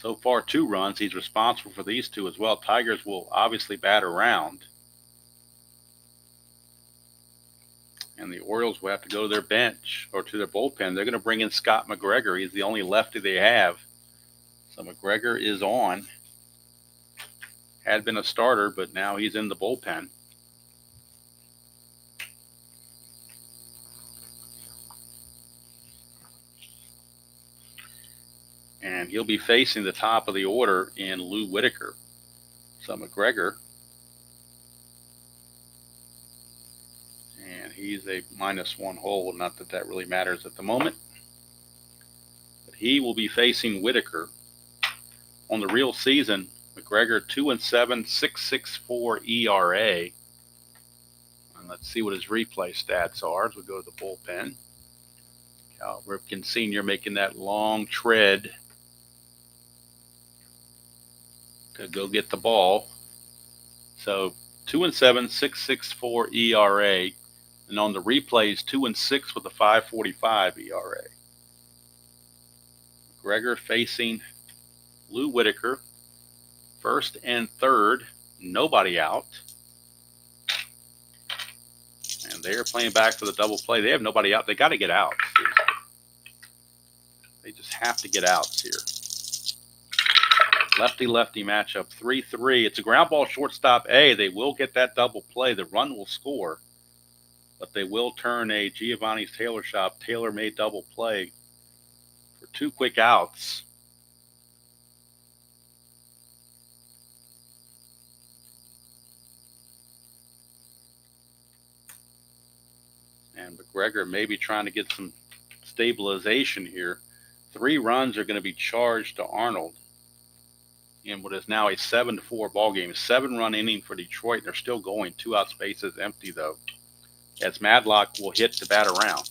So far, 2 runs. He's responsible for these 2 as well. Tigers will obviously bat around. And the Orioles will have to go to their bench or to their bullpen. They're going to bring in Scott McGregor. He's the only lefty they have. So McGregor is on. Had been a starter, but now he's in the bullpen. And he'll be facing the top of the order in Lou Whitaker. So McGregor, and he's a -1 hold. Not that that really matters at the moment. But he will be facing Whitaker. On the real season, McGregor 2-7, 6.64 ERA. And let's see what his replay stats are as we go to the bullpen. Cal Ripken Sr. making that long tread to go get the ball. So 2-7, 6.64 ERA, and on the replays 2-6 with a 5.45 ERA. McGregor facing Lou Whitaker, first and third, nobody out. And they're playing back for the double play. They have nobody out. They got to get out. They just have to get outs here. Lefty-lefty matchup, 3-3. It's a ground ball shortstop A. They will get that double play. The run will score, but they will turn a Giovanni's Tailor Shop tailor-made double play for 2 quick outs. And McGregor may be trying to get some stabilization here. 3 runs are going to be charged to Arnold in what is now a 7-4 ball game. 7-run inning for Detroit. They're still going. 2 outs, bases empty though, as Madlock will hit to bat around.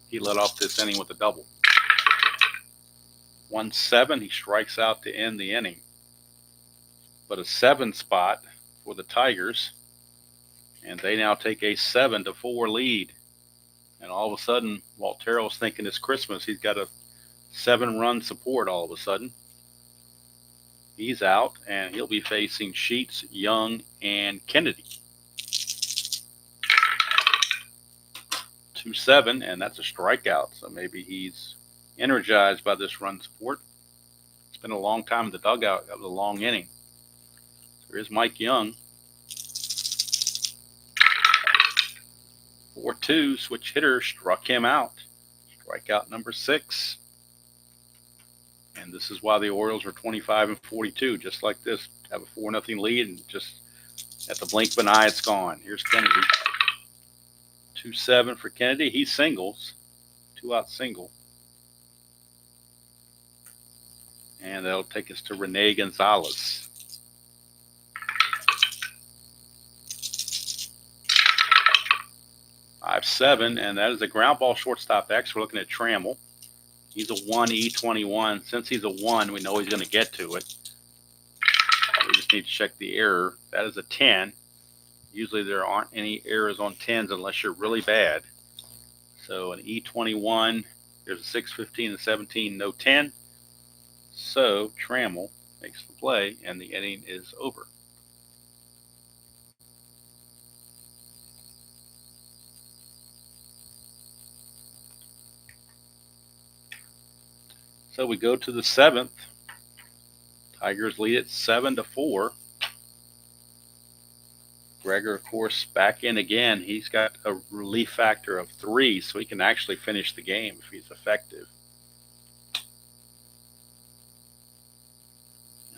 He led off this inning with a double. 1-7. He strikes out to end the inning. But a 7 spot for the Tigers, and they now take a 7-4 lead. And all of a sudden, while Terrell's thinking it's Christmas, he's got a 7-run support all of a sudden. He's out, and he'll be facing Sheets, Young, and Kennedy. 2-7, and that's a strikeout. So maybe he's energized by this run support. It's been a long time in the dugout. That was a long inning. Here's Mike Young. 4-2, switch hitter, struck him out. Strikeout number 6. And this is why the Orioles are 25-42, just like this. Have a 4-0 lead, and just at the blink of an eye, it's gone. Here's Kennedy. 2-7 for Kennedy. He singles. 2-out single. And that'll take us to Rene Gonzalez. 5-7, and that is a ground ball shortstop X. We're looking at Trammell. He's a 1E21. Since he's a 1, we know he's going to get to it. We just need to check the error. That is a 10. Usually there aren't any errors on 10s unless you're really bad. So an E21, there's a 6, 15, and 17, no 10. So Trammell makes the play, and the inning is over. So we go to the 7th. Tigers lead it 7-4. Gregor, of course, back in again. He's got a relief factor of 3, so he can actually finish the game if he's effective.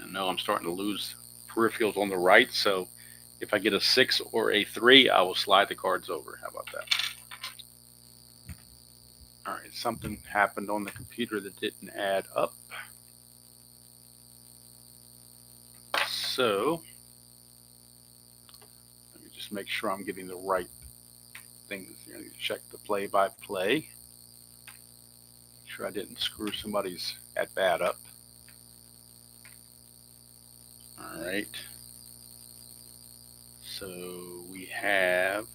And now I'm starting to lose peripherals on the right, so if I get a 6 or a 3, I will slide the cards over. How about that? All right, something happened on the computer that didn't add up. So let me just make sure I'm getting the right things. I need to check the play-by-play. Make sure I didn't screw somebody's at-bat up. All right. So we have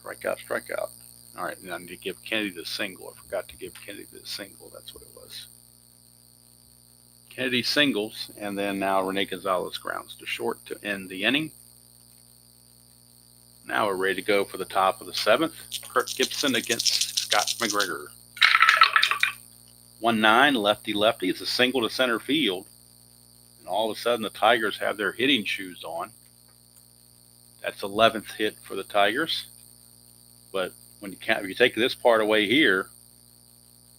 strikeout. All right, now I need to give Kennedy the single. I forgot to give Kennedy the single. That's what it was. Kennedy singles, and then now Rene Gonzalez grounds to short to end the inning. Now we're ready to go for the top of the 7th. Kirk Gibson against Scott McGregor. 1-9, lefty-lefty. It's a single to center field. And all of a sudden, the Tigers have their hitting shoes on. That's 11th hit for the Tigers. But when you count, if you take this part away here,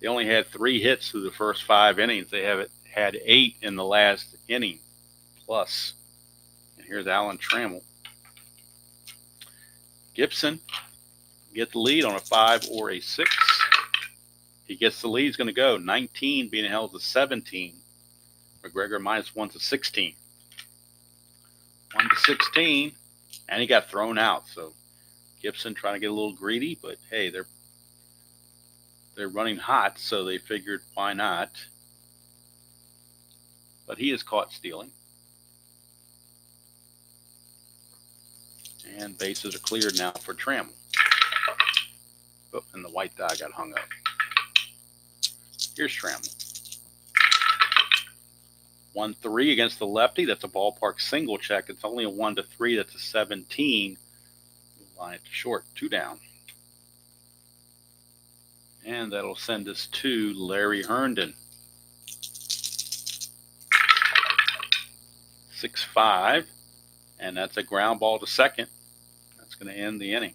they only had 3 hits through the first 5 innings. They have had 8 in the last inning plus. And here's Alan Trammell. Gibson get the lead on a 5 or a 6. He gets the lead. He's going to go 19 being held to 17. McGregor -1 to 16. 1 to 16, and he got thrown out. So Gibson trying to get a little greedy, but hey, they're running hot, so they figured why not. but he is caught stealing. And bases are cleared now for Trammell. Oh, and the white die got hung up. Here's Trammell. 1-3 against the lefty. That's a ballpark single check. It's only a 1-3. That's a 17. Line it to short. 2 down. And that'll send us to Larry Herndon. 6-5. And that's a ground ball to second. That's going to end the inning.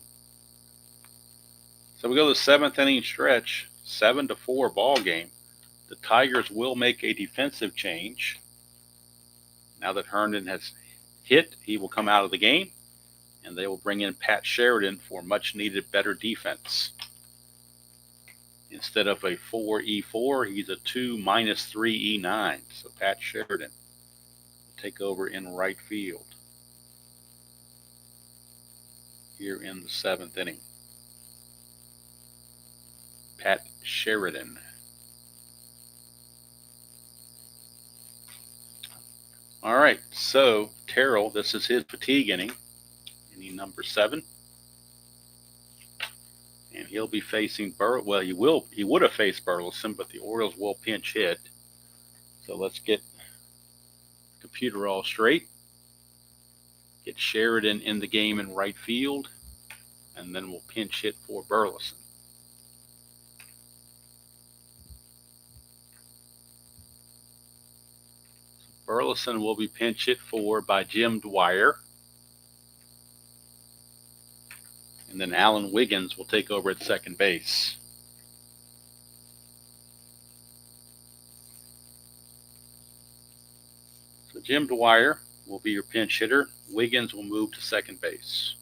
So we go to the 7th inning stretch. 7-4 ball game. The Tigers will make a defensive change. Now that Herndon has hit, he will come out of the game, and they will bring in Pat Sheridan for much-needed better defense. Instead of a 4-E4, he's a 2-3-E9. So Pat Sheridan will take over in right field here in the 7th inning. Pat Sheridan. All right, so Terrell, this is his fatigue inning number 7. And he'll be facing well, he would have faced Burleson, but the Orioles will pinch hit. So let's get the computer all straight. Get Sheridan in the game in right field, and then we'll pinch hit for Burleson. Burleson will be pinch hit for by Jim Dwyer. And then Alan Wiggins will take over at second base. So Jim Dwyer will be your pinch hitter. Wiggins will move to second base.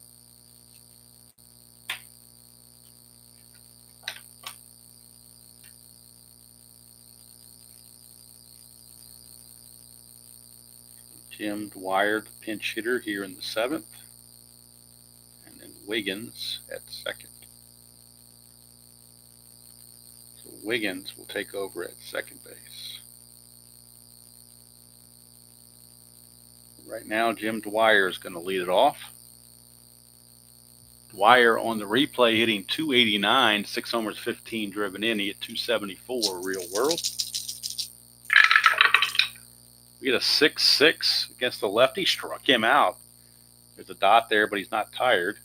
Jim Dwyer, the pinch hitter here in the 7th. And then Wiggins at second. So Wiggins will take over at second base. Right now, Jim Dwyer is going to lead it off. Dwyer on the replay hitting 289, 6 homers, 15 driven in. He hit 274 real world. We get a 6-6 against the lefty. Struck him out. There's a dot there, but he's not tired.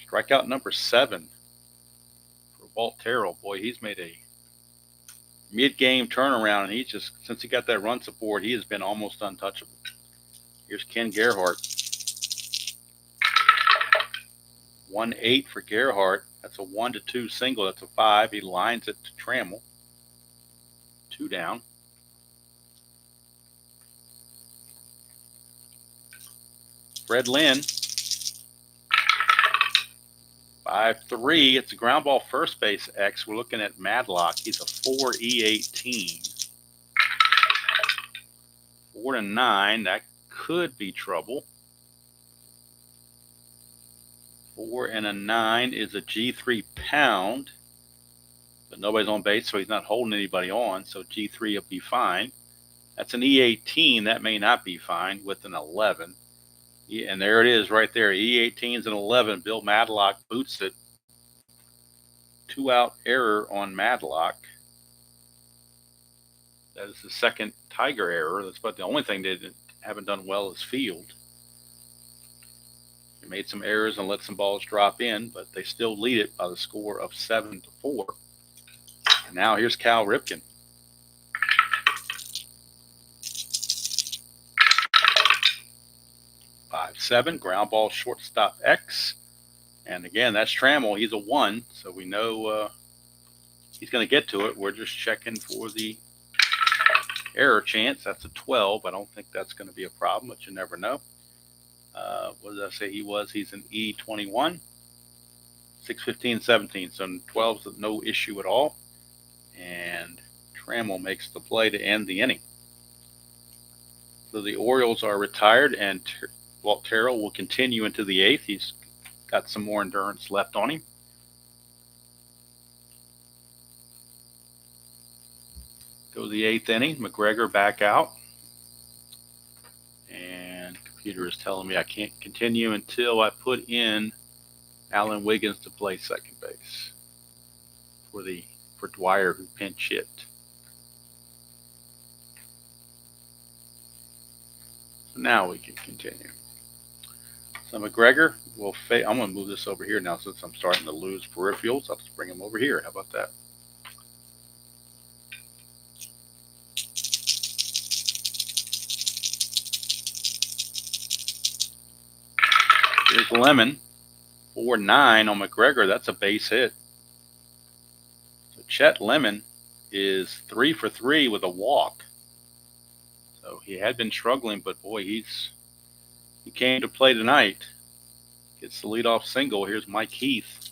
Strikeout number 7 for Walt Terrell. Boy, he's made a mid-game turnaround, and since he got that run support, he has been almost untouchable. Here's Ken Gerhardt. 1-8 for Gerhardt. That's a 1-2 single. That's a 5. He lines it to Trammell. 2 down. Fred Lynn. 5-3. It's a ground ball first base X. We're looking at Madlock. He's a 4-E18. 4-9. That could be trouble. 4 and a 9 is a G3 pound. But nobody's on base, so he's not holding anybody on. So G3 will be fine. That's an E18. That may not be fine with an 11. Yeah, and there it is right there. E18 is an 11. Bill Madlock boots it. 2-out error on Madlock. That is the second Tiger error. That's about the only thing they haven't done well is field. They made some errors and let some balls drop in, but they still lead it by the score of 7-4. And now here's Cal Ripken. Seven, ground ball shortstop X. And again, that's Trammell. He's a 1, so we know he's going to get to it. We're just checking for the error chance. That's a 12. I don't think that's going to be a problem, but you never know. What did I say he was? He's an E21. 6-15, 17. So 12 is no issue at all. And Trammell makes the play to end the inning. So the Orioles are retired, and Walt Terrell will continue into the 8th. He's got some more endurance left on him. Go to the 8th inning. McGregor back out. Computer is telling me I can't continue until I put in Alan Wiggins to play second base for Dwyer, who pinch hit. So now we can continue. So McGregor will I'm going to move this over here now since I'm starting to lose peripherals. I'll just bring him over here. How about that? Here's Lemon. 4-9 on McGregor. That's a base hit. So Chet Lemon is 3 for 3 with a walk. So he had been struggling, but boy, he came to play tonight. Gets the leadoff single. Here's Mike Heath.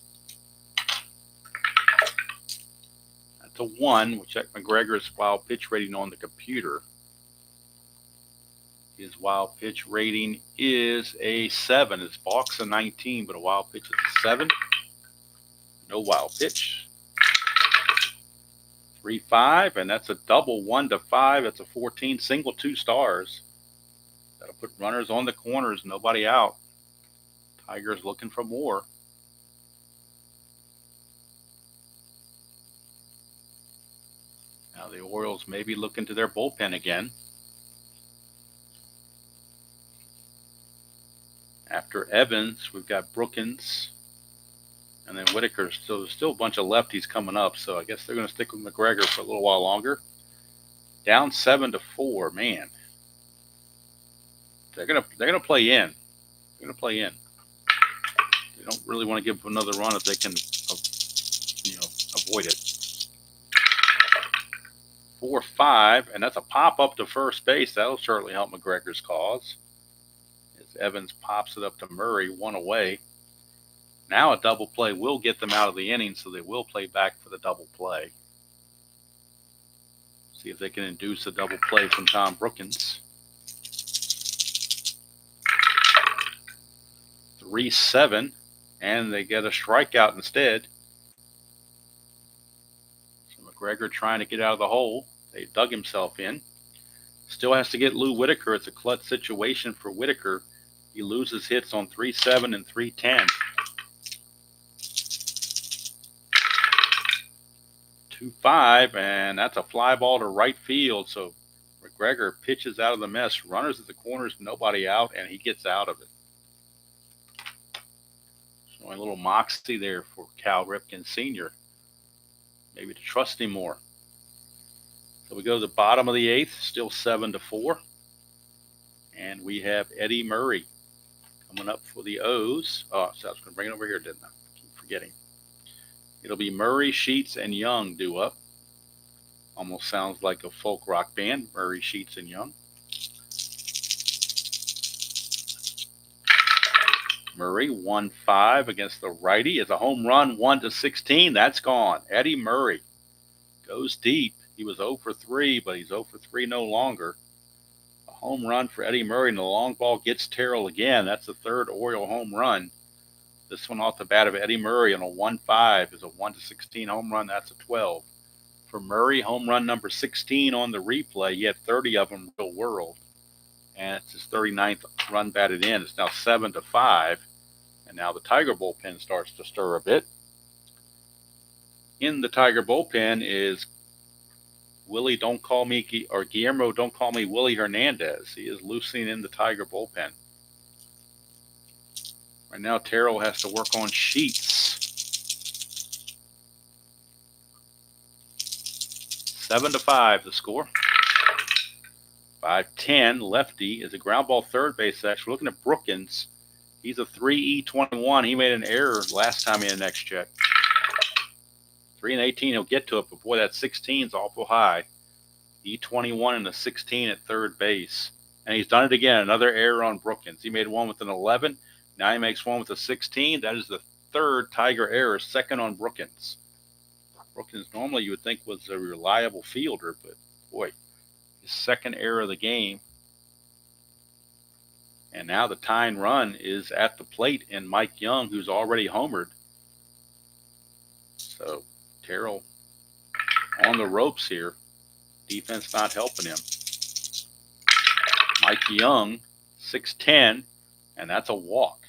That's a 1. We'll check McGregor's wild pitch rating on the computer. His wild pitch rating is a 7. His balk's a 19, but a wild pitch is a 7. No wild pitch. 3-5, and that's a double 1-5. That's a 14, single 2 stars. That'll put runners on the corners, nobody out. Tigers looking for more. Now the Orioles may be looking to their bullpen again. After Evans, we've got Brookins, and then Whitaker. So there's still a bunch of lefties coming up. So I guess they're going to stick with McGregor for a little while longer. Down 7-4, man. They're gonna play in. They're gonna play in. They don't really want to give them another run if they can, avoid it. 4-5, and that's a pop up to first base. That'll certainly help McGregor's cause. Evans pops it up to Murray, 1 away. Now a double play will get them out of the inning, so they will play back for the double play. See if they can induce a double play from Tom Brookins. 3-7, and they get a strikeout instead. So McGregor trying to get out of the hole. They dug himself in. Still has to get Lou Whitaker. It's a clutch situation for Whitaker. He loses hits on 3-7 and 3-10. 2-5, and that's a fly ball to right field. So McGregor pitches out of the mess. Runners at the corners, nobody out, and he gets out of it. Showing a little moxie there for Cal Ripken Sr. Maybe to trust him more. So we go to the bottom of the 8th, still 7-4. And we have Eddie Murray coming up for the O's. Oh, so I was going to bring it over here, didn't I? Keep forgetting. It'll be Murray, Sheets, and Young due up. Almost sounds like a folk rock band, Murray, Sheets, and Young. Murray, 1-5 against the righty. It's a home run, 1-16. That's gone. Eddie Murray goes deep. He was 0 for 3, but he's 0 for 3 no longer. Home run for Eddie Murray, and the long ball gets Terrell again. That's the 3rd Oriole home run. This one off the bat of Eddie Murray on a 1-5 is a 1-16 home run. That's a 12. For Murray, home run number 16 on the replay. He had 30 of them real world. And it's his 39th run batted in. It's now 7-5. And now the Tiger bullpen starts to stir a bit. In the Tiger bullpen is Willie, don't call me, or Guillermo, don't call me Willie Hernandez. He is loosening in the Tiger bullpen. Right now, Terrell has to work on Sheets. 7-5, the score. 5-10, lefty is a ground ball third base section. We're looking at Brookins. He's a 3E21. He made an error last time in the next check. 3-18, he'll get to it, but boy, that 16 is awful high. E21 and a 16 at third base. And he's done it again, another error on Brookins. He made one with an 11. Now he makes one with a 16. That is the 3rd Tiger error, 2nd on Brookins. Brookins normally you would think was a reliable fielder, but boy, his 2nd error of the game. And now the tying run is at the plate in Mike Young, who's already homered. So Terrell on the ropes here. Defense not helping him. Mike Young, 6-10, and that's a walk.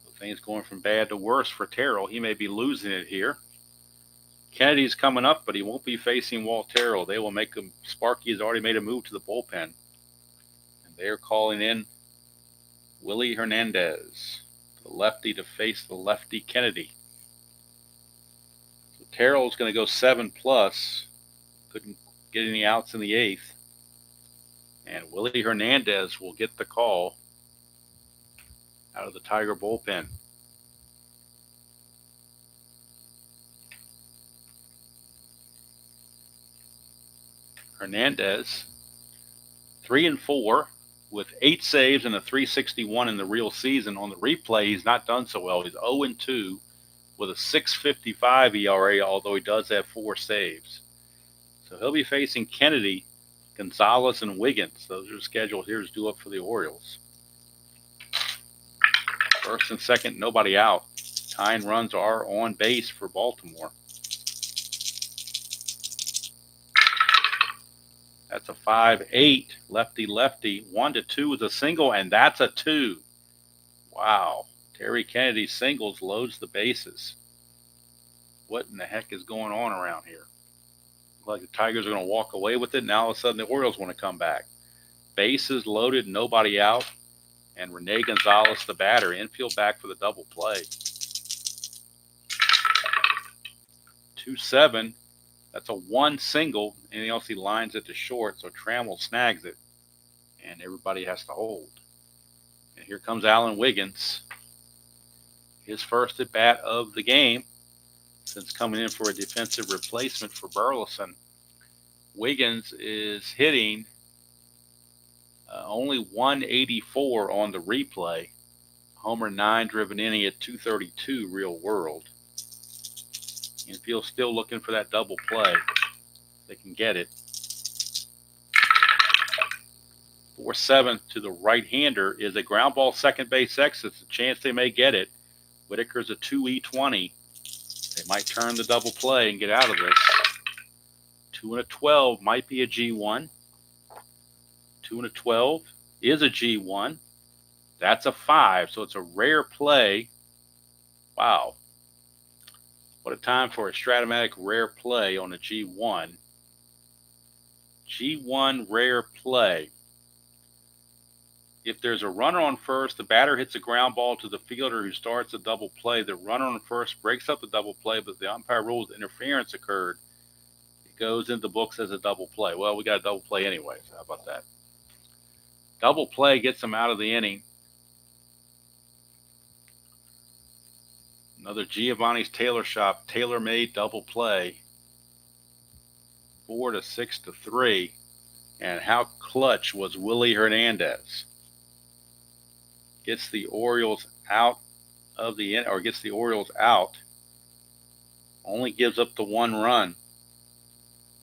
So things going from bad to worse for Terrell. He may be losing it here. Kennedy's coming up, but he won't be facing Walt Terrell. They will make him. Sparky has already made a move to the bullpen, and they're calling in Willie Hernandez, the lefty, to face the lefty Kennedy. So Terrell's going to go 7+. Couldn't get any outs in the 8th. And Willie Hernandez will get the call out of the Tiger bullpen. Hernandez, 3-4 with 8 saves and a 361 in the real season. On the replay, he's not done so well. He's 0-2 with a 6.55 ERA, although he does have 4 saves. So he'll be facing Kennedy, Gonzalez, and Wiggins. Those are scheduled here to do up for the Orioles. First and second, nobody out. Tying runs are on base for Baltimore. That's a 5-8, lefty-lefty. 1-2 is a single, and that's a 2. Wow. Terry Kennedy singles, loads the bases. What in the heck is going on around here? Like the Tigers are going to walk away with it. Now all of a sudden the Orioles want to come back. Bases loaded, nobody out. And Rene Gonzalez, the batter, infield back for the double play. 2-7. That's a 1 single. Anything else, he lines it to short, so Trammell snags it. And everybody has to hold. And here comes Alan Wiggins. His first at bat of the game, since coming in for a defensive replacement for Burleson. Wiggins is hitting only 184 on the replay. Homer 9 driven inning at 232 real world. Infield's still looking for that double play. They can get it. 4-7 to the right-hander is a ground ball second base exit. It's a chance they may get it. Whitaker's a 2E20. They might turn the double play and get out of this. 2-12 might be a G1. 2-12 is a G1. That's a 5, so it's a rare play. Wow. What a time for a Strat-O-Matic rare play on a G1. G1 rare play. If there's a runner on first, the batter hits a ground ball to the fielder who starts a double play. The runner on first breaks up the double play, but the umpire rules interference occurred. It goes into the books as a double play. Well, we got a double play anyway, so how about that? Double play gets them out of the inning. Another Giovanni's Tailor Shop tailor-made double play. 4-6-3. And how clutch was Willie Hernandez? Gets the Orioles out of the end, or gets the Orioles out. Only gives up the 1 run.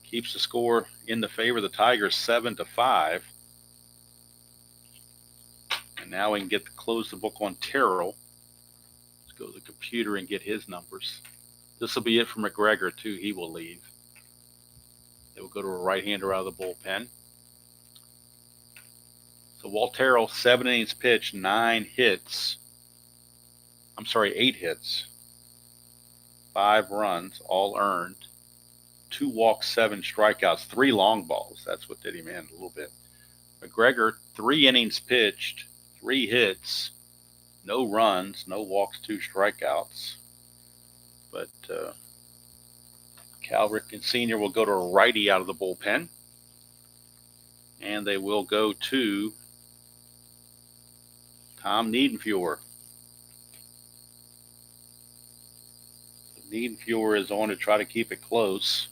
Keeps the score in the favor of the Tigers, 7-5. And now we can close the book on Terrell. Let's go to the computer and get his numbers. This will be it for McGregor too. He will leave. They will go to a right-hander out of the bullpen. So Walt Terrell, 7 innings pitched, 8 hits, 5 runs, all earned, 2 walks, 7 strikeouts, 3 long balls. That's what did him in a little bit. McGregor, 3 innings pitched, 3 hits, no runs, no walks, 2 strikeouts. But Cal Ripken Sr. will go to a righty out of the bullpen. And they will go to Tom Niedenfuer. Niedenfuer is on to try to keep it close.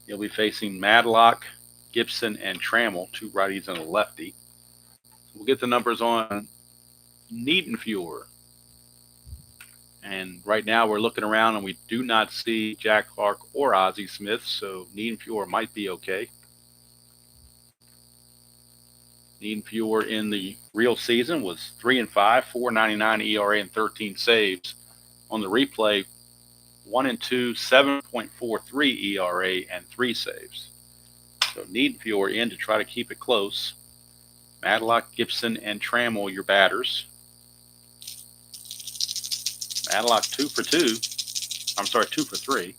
He'll be facing Madlock, Gibson, and Trammell, 2 righties and a lefty. We'll get the numbers on Niedenfuer. And right now we're looking around and we do not see Jack Clark or Ozzie Smith, so Niedenfuer might be okay. Niedenfuer in the real season was 3-5, 4.99 ERA and 13 saves. On the replay, 1-2, 7.43 ERA and 3 saves. So Niedenfuhr in to try to keep it close. Matlock, Gibson, and Trammell your batters. Matlock 2 for 2. I'm sorry, 2 for 3.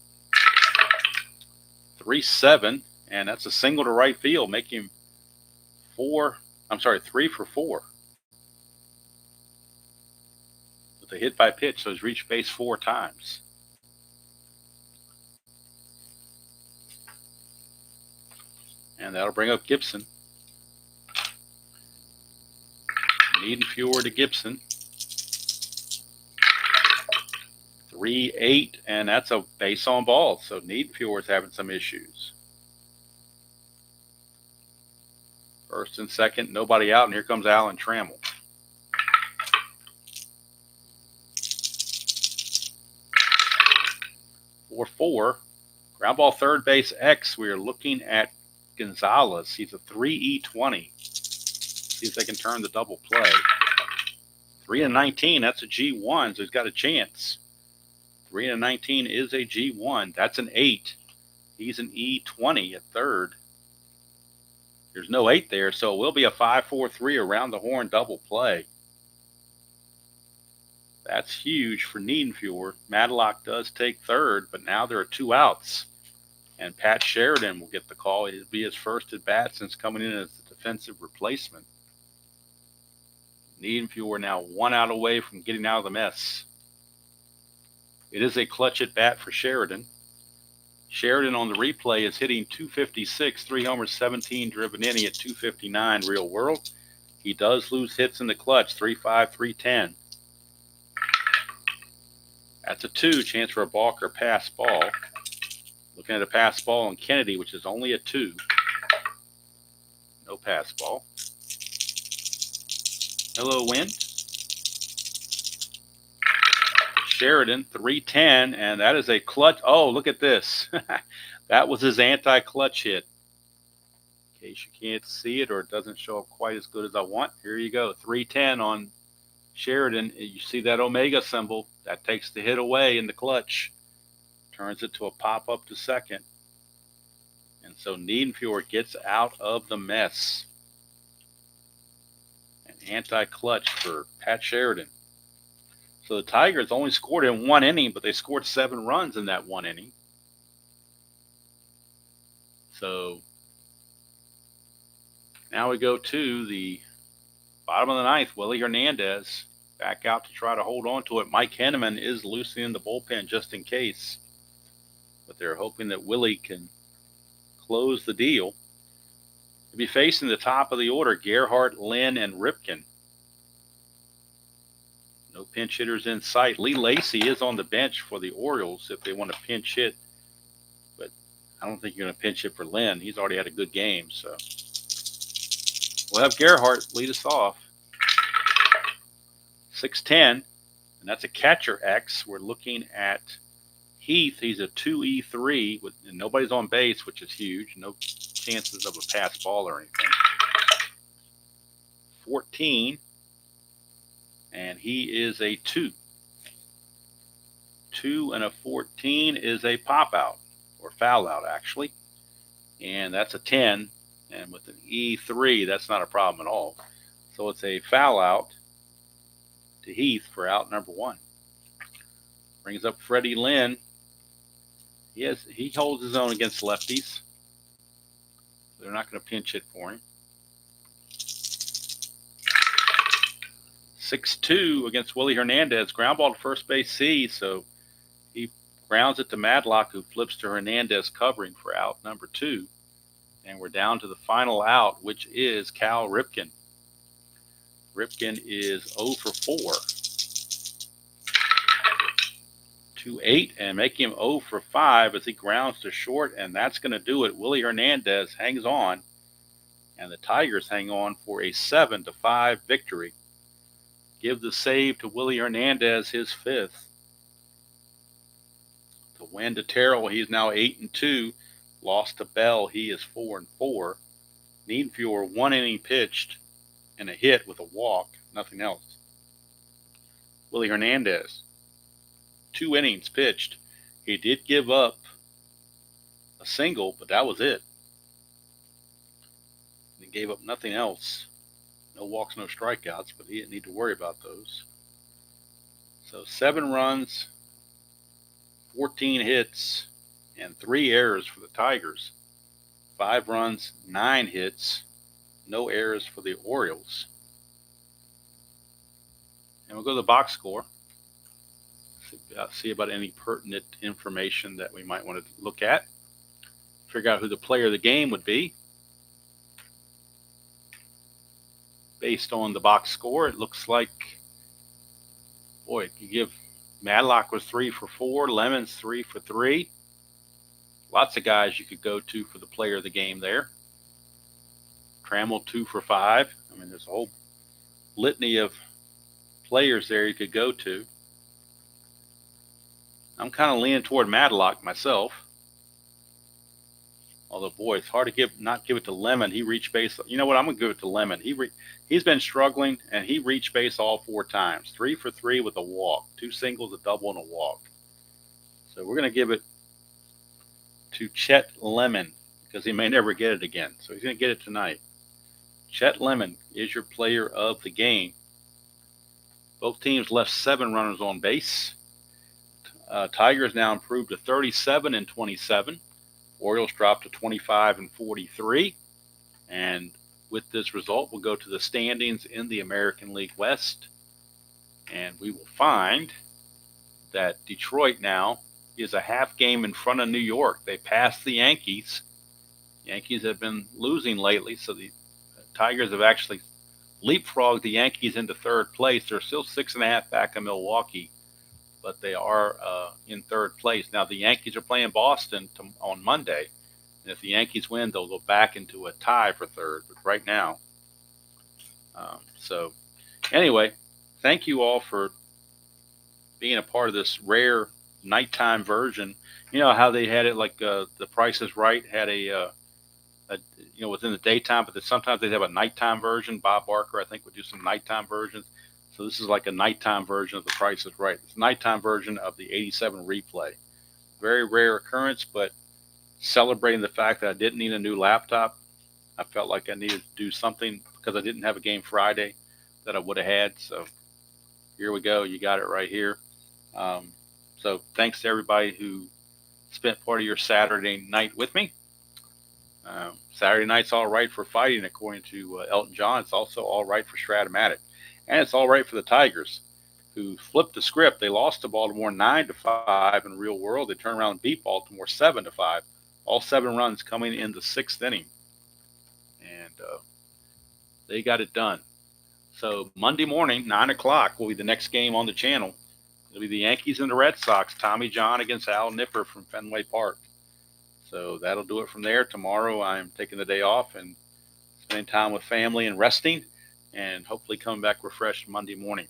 3-7, and that's a single to right field, making him 3 for 4. With a hit by pitch, so he's reached base 4 times. And that'll bring up Gibson. Niedenfuhr to Gibson. 3-8, and that's a base on ball. So Niedenfuhr is having some issues. First and second, nobody out, and here comes Alan Trammell. For 4, ground ball third base X. We are looking at Gonzalez. He's a 3E20. See if they can turn the double play. 3-19, that's a G1, so he's got a chance. 3-19 is a G1. That's an 8. He's an E20 at third. There's no 8 there, so it will be a 5-4-3 around the horn double play. That's huge for Niedenfuhr. Matlock does take third, but now there are 2 outs. And Pat Sheridan will get the call. It'll be his first at bat since coming in as the defensive replacement. Niedenfuhr now 1 out away from getting out of the mess. It is a clutch at bat for Sheridan. Sheridan on the replay is hitting .256, 3 homers, 17 driven in. He hit .259 real world. He does lose hits in the clutch, 3-5, 3-10. That's a 2, chance for a balk or pass ball. Looking at a pass ball on Kennedy, which is only a 2. No pass ball. Hello, wind. Sheridan, 3-10, and that is a clutch. Oh, look at this. That was his anti-clutch hit. In case you can't see it or it doesn't show up quite as good as I want, here you go. 3-10 on Sheridan. You see that Omega symbol. That takes the hit away in the clutch. Turns it to a pop-up to second. And so Niedenfuhr gets out of the mess. An anti-clutch for Pat Sheridan. So the Tigers only scored in 1 inning, but they scored 7 runs in that 1 inning. So now we go to the bottom of the 9th. Willie Hernandez back out to try to hold on to it. Mike Henneman is loosening the bullpen just in case. But they're hoping that Willie can close the deal. They'll be facing the top of the order, Gerhardt, Lynn, and Ripken. No pinch hitters in sight. Lee Lacy is on the bench for the Orioles if they want to pinch hit. But I don't think you're going to pinch hit for Lynn. He's already had a good game. So we'll have Gerhardt lead us off. 6-10, and that's a catcher X. We're looking at Heath. He's a 2E3, and nobody's on base, which is huge. No chances of a pass ball or anything. 14, and he is a 2. 2 and a 14 is a pop out, or foul out, actually. And that's a 10, and with an E3, that's not a problem at all. So it's a foul out to Heath for out number 1. Brings up Freddie Lynn. He holds his own against lefties. They're not going to pinch hit for him. 6-2 against Willie Hernandez. Ground ball to first base C, so he grounds it to Matlock, who flips to Hernandez covering for out number 2. And we're down to the final out, which is Cal Ripken. Ripken is 0 for 4. 2-8, and make him 0 for 5 as he grounds to short, and that's going to do it. Willie Hernandez hangs on, and the Tigers hang on for a 7-5 victory. Give the save to Willie Hernandez, his 5th. The win to Terrell, he's now 8-2. Lost to Bell, he is 4-4. Niedenfuhr, 1 inning pitched and a hit with a walk, nothing else. Willie Hernandez, 2 innings pitched. He did give up a single, but that was it. gave up nothing else. No walks, no strikeouts, but he didn't need to worry about those. So 7 runs, 14 hits, and 3 errors for the Tigers. 5 runs, 9 hits, no errors for the Orioles. And we'll go to the box score. See about any pertinent information that we might want to look at. Figure out who the player of the game would be. Based on the box score, it looks like, boy, you give Madlock was 3 for 4, Lemons 3 for 3. Lots of guys you could go to for the player of the game there. Trammell 2 for 5. I mean, there's a whole litany of players there you could go to. I'm kind of leaning toward Madlock myself. Although, boy, it's hard to not give it to Lemon. He reached base. You know what? I'm going to give it to Lemon. He's been struggling, and he reached base all 4 times. 3 for 3 with a walk. 2 singles, a double, and a walk. So we're going to give it to Chet Lemon because he may never get it again. So he's going to get it tonight. Chet Lemon is your player of the game. Both teams left 7 runners on base. Tigers now improved to 37 and 27. Orioles dropped to 25 and 43. And with this result, we'll go to the standings in the American League West. And we will find that Detroit now is a half game in front of New York. They passed the Yankees. Yankees have been losing lately, so the Tigers have actually leapfrogged the Yankees into 3rd place. They're still 6.5 back of Milwaukee, but they are in 3rd place. Now, the Yankees are playing Boston on Monday, and if the Yankees win, they'll go back into a tie for 3rd. But right now, so anyway, thank you all for being a part of this rare nighttime version. You know how they had it like The Price is Right had a within the daytime, but sometimes they'd have a nighttime version. Bob Barker, I think, would do some nighttime versions. So this is like a nighttime version of The Price is Right. It's a nighttime version of the 87 replay. Very rare occurrence, but celebrating the fact that I didn't need a new laptop. I felt like I needed to do something because I didn't have a game Friday that I would have had. So here we go. You got it right here. So thanks to everybody who spent part of your Saturday night with me. Saturday night's all right for fighting, according to Elton John. It's also all right for Strat-O-Matic. And it's all right for the Tigers, who flipped the script. They lost to Baltimore 9-5 in the real world. They turned around and beat Baltimore 7-5. All 7 runs coming in the 6th inning. And they got it done. So Monday morning, 9 o'clock, will be the next game on the channel. It'll be the Yankees and the Red Sox. Tommy John against Al Nipper from Fenway Park. So that'll do it from there. Tomorrow I'm taking the day off and spending time with family and resting, and hopefully coming back refreshed Monday morning.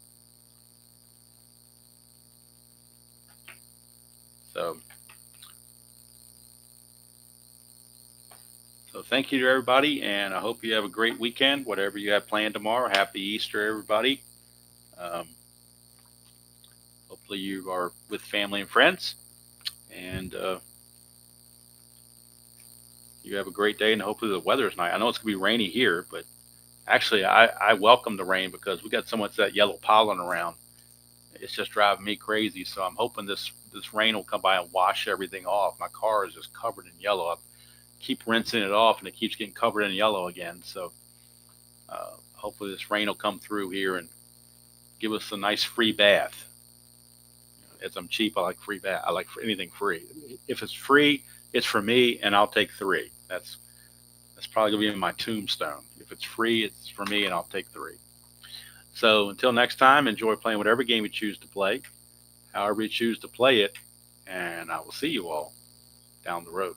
So thank you to everybody, and I hope you have a great weekend, whatever you have planned tomorrow. Happy Easter, everybody. Hopefully you are with family and friends, and you have a great day, and hopefully the weather is nice. I know it's going to be rainy here, but actually I welcome the rain because we got so much of that yellow pollen around. It's just driving me crazy. So I'm hoping this rain will come by and wash everything off. My car is just covered in yellow. I keep rinsing it off, and it keeps getting covered in yellow again. So hopefully this rain will come through here and give us a nice free bath. As I'm cheap, I like free bath. I like anything free. If it's free, it's for me, and I'll take 3. That's probably going to be in my tombstone. If it's free, it's for me, and I'll take 3. So until next time, enjoy playing whatever game you choose to play, however you choose to play it, and I will see you all down the road.